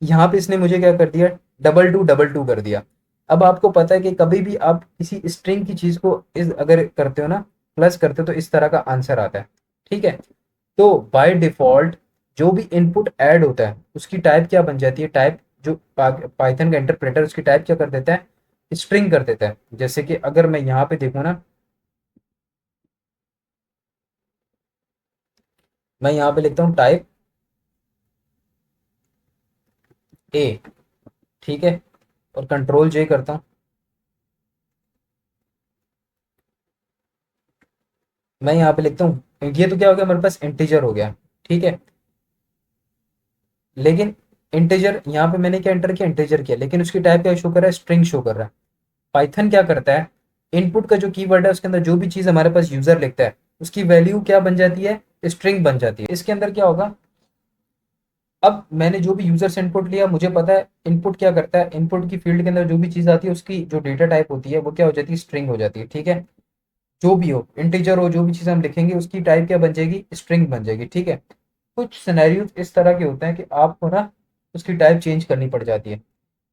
यहाँ पे इसने मुझे क्या कर दिया, डबल टू कर दिया। अब आपको पता है कि कभी भी आप किसी स्ट्रिंग की चीज को इस अगर करते हो ना, प्लस करते हो तो इस तरह का आंसर आता है, ठीक है। तो बाय डिफॉल्ट जो भी इनपुट ऐड होता है उसकी टाइप क्या बन जाती है, टाइप जो पाइथन का इंटरप्रेटर उसकी टाइप क्या कर देता है, स्ट्रिंग कर देता है। जैसे कि अगर मैं यहाँ पे देखूँ ना, मैं यहाँ पे लिखता हूँ टाइप ए, ठीक है, और कंट्रोल जे करता हूँ, मैं यहाँ पे लिखता हूँ, ये तो क्या हो गया, हमारे पास इंटीजर हो गया, ठीक है। लेकिन इंटीजर यहाँ पे मैंने क्या एंटर किया, इंटीजर किया, लेकिन उसकी टाइप क्या शो कर रहा है, स्ट्रिंग शो कर रहा है। पाइथन क्या करता है, इनपुट का जो कीवर्ड है उसके अंदर जो भी चीज हमारे पास यूजर लिखता है उसकी वैल्यू क्या बन जाती है, स्ट्रिंग बन जाती है। इसके अंदर क्या होगा, अब मैंने जो भी यूजर से इनपुट लिया, मुझे पता है इनपुट क्या करता है, इनपुट की फील्ड के अंदर जो भी चीज आती है उसकी जो डेटा टाइप होती है वो क्या हो जाती है, स्ट्रिंग हो जाती है, ठीक है। जो भी हो, इंटीजर हो, जो भी चीज हम लिखेंगे उसकी टाइप क्या बन जाएगी, स्ट्रिंग बन जाएगी, ठीक है। कुछ सिनेरियोज इस तरह के होते हैं कि आपको ना उसकी टाइप चेंज करनी पड़ जाती है।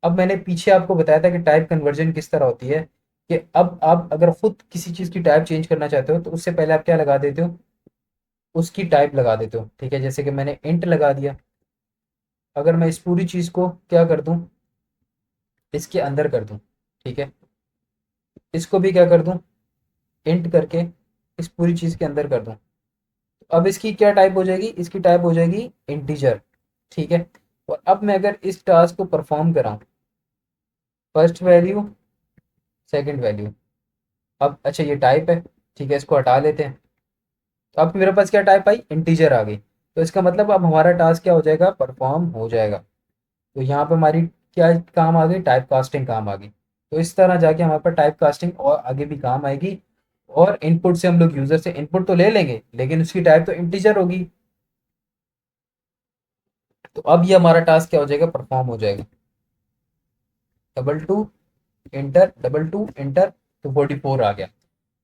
अब मैंने पीछे आपको बताया था कि टाइप कन्वर्जन किस तरह होती है, कि अब आप अगर खुद किसी चीज़ की टाइप चेंज करना चाहते हो तो उससे पहले आप क्या लगा देते हो, उसकी टाइप लगा देते हो, ठीक है। जैसे कि मैंने इंट लगा दिया, अगर मैं इस पूरी चीज़ को क्या कर दूं, इसके अंदर कर दूं, ठीक है। इसको भी क्या कर दूं, इंट करके इस पूरी चीज़ के अंदर कर दूं। तो अब इसकी क्या टाइप हो जाएगी, इसकी टाइप हो जाएगी इंटीजर, ठीक है। और अब मैं अगर इस टास्क को परफॉर्म कराऊं, फर्स्ट वैल्यू, सेकंड वैल्यू, अब अच्छा ये टाइप है, ठीक है, इसको हटा लेते हैं। तो अब मेरे पास क्या टाइप आई, इंटीजर आ गई। तो इसका मतलब अब हमारा टास्क क्या हो जाएगा, परफॉर्म हो जाएगा। तो यहाँ पे हमारी क्या काम आ गई, टाइप कास्टिंग काम आ गई। तो इस तरह जाके हमारे पास टाइप कास्टिंग और आगे भी काम आएगी। और इनपुट से हम लोग यूजर से इनपुट तो ले लेंगे लेकिन उसकी टाइप तो इंटीजर होगी। तो अब ये हमारा टास्क क्या हो जाएगा, परफॉर्म हो जाएगा। Double two inter, double two inter, तो 44 आ गया।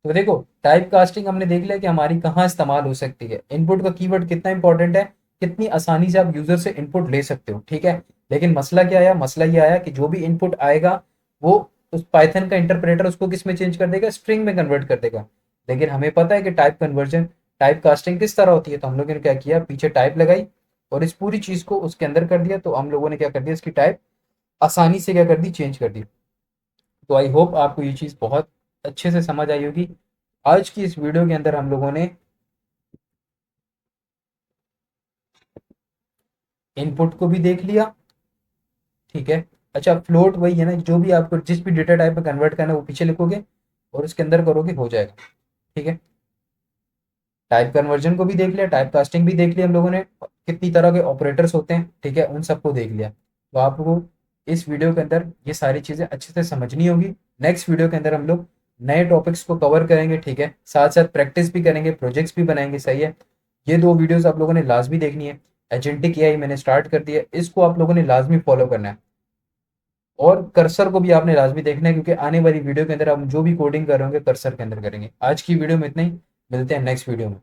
तो देखो टाइप कास्टिंग हमने देख लिया कि हमारी कहाँ इस्तेमाल हो सकती है, इनपुट का कीवर्ड कितना इंपॉर्टेंट है, कितनी आसानी से आप यूजर से इनपुट ले सकते हो, ठीक है। लेकिन मसला क्या आया, मसला ये आया कि जो भी इनपुट आएगा वो उस पाइथन का इंटरप्रेटर उसको किस में चेंज कर देगा, स्ट्रिंग में कन्वर्ट कर देगा। लेकिन हमें पता है कि टाइप कन्वर्जन, टाइप कास्टिंग किस तरह होती है। तो हम लोगों ने क्या किया, पीछे टाइप लगाई और इस पूरी चीज को उसके अंदर कर दिया। तो हम लोगों ने क्या कर दिया, इसकी टाइप आसानी से क्या कर दी, चेंज कर दी। तो आई होप आपको ये चीज़ बहुत अच्छे से समझ आई होगी। आज की इस वीडियो के अंदर हम लोगों ने इनपुट को भी देख लिया, ठीक है। अच्छा फ्लोट वही है ना, जो भी आपको जिस भी डेटा टाइप में कन्वर्ट करना है वो पीछे लिखोगे और उसके अंदर करोगे, हो जाएगा, ठीक है। टाइप कन्वर्जन को भी देख लिया, टाइप कास्टिंग भी देख लिया हम लोगों ने, कितनी तरह के ऑपरेटर्स होते हैं, ठीक है, उन सबको देख लिया। तो आपको इस वीडियो के अंदर ये सारी चीज़ें अच्छे से समझनी होगी। नेक्स्ट वीडियो के अंदर हम लोग नए टॉपिक्स को कवर करेंगे, ठीक है, साथ साथ प्रैक्टिस भी करेंगे, प्रोजेक्ट्स भी बनाएंगे, सही है। ये दो वीडियोस आप लोगों ने लाजमी देखनी है। एजेंटिक एआई मैंने स्टार्ट कर दिया, इसको आप लोगों ने लाजमी फॉलो करना है। और कर्सर को भी आपने लाजमी देखना है क्योंकि आने वाली वीडियो के अंदर हम जो भी कोडिंग कर रहे होंगे कर्सर के अंदर करेंगे। आज की वीडियो में इतना ही, मिलते हैं नेक्स्ट वीडियो में।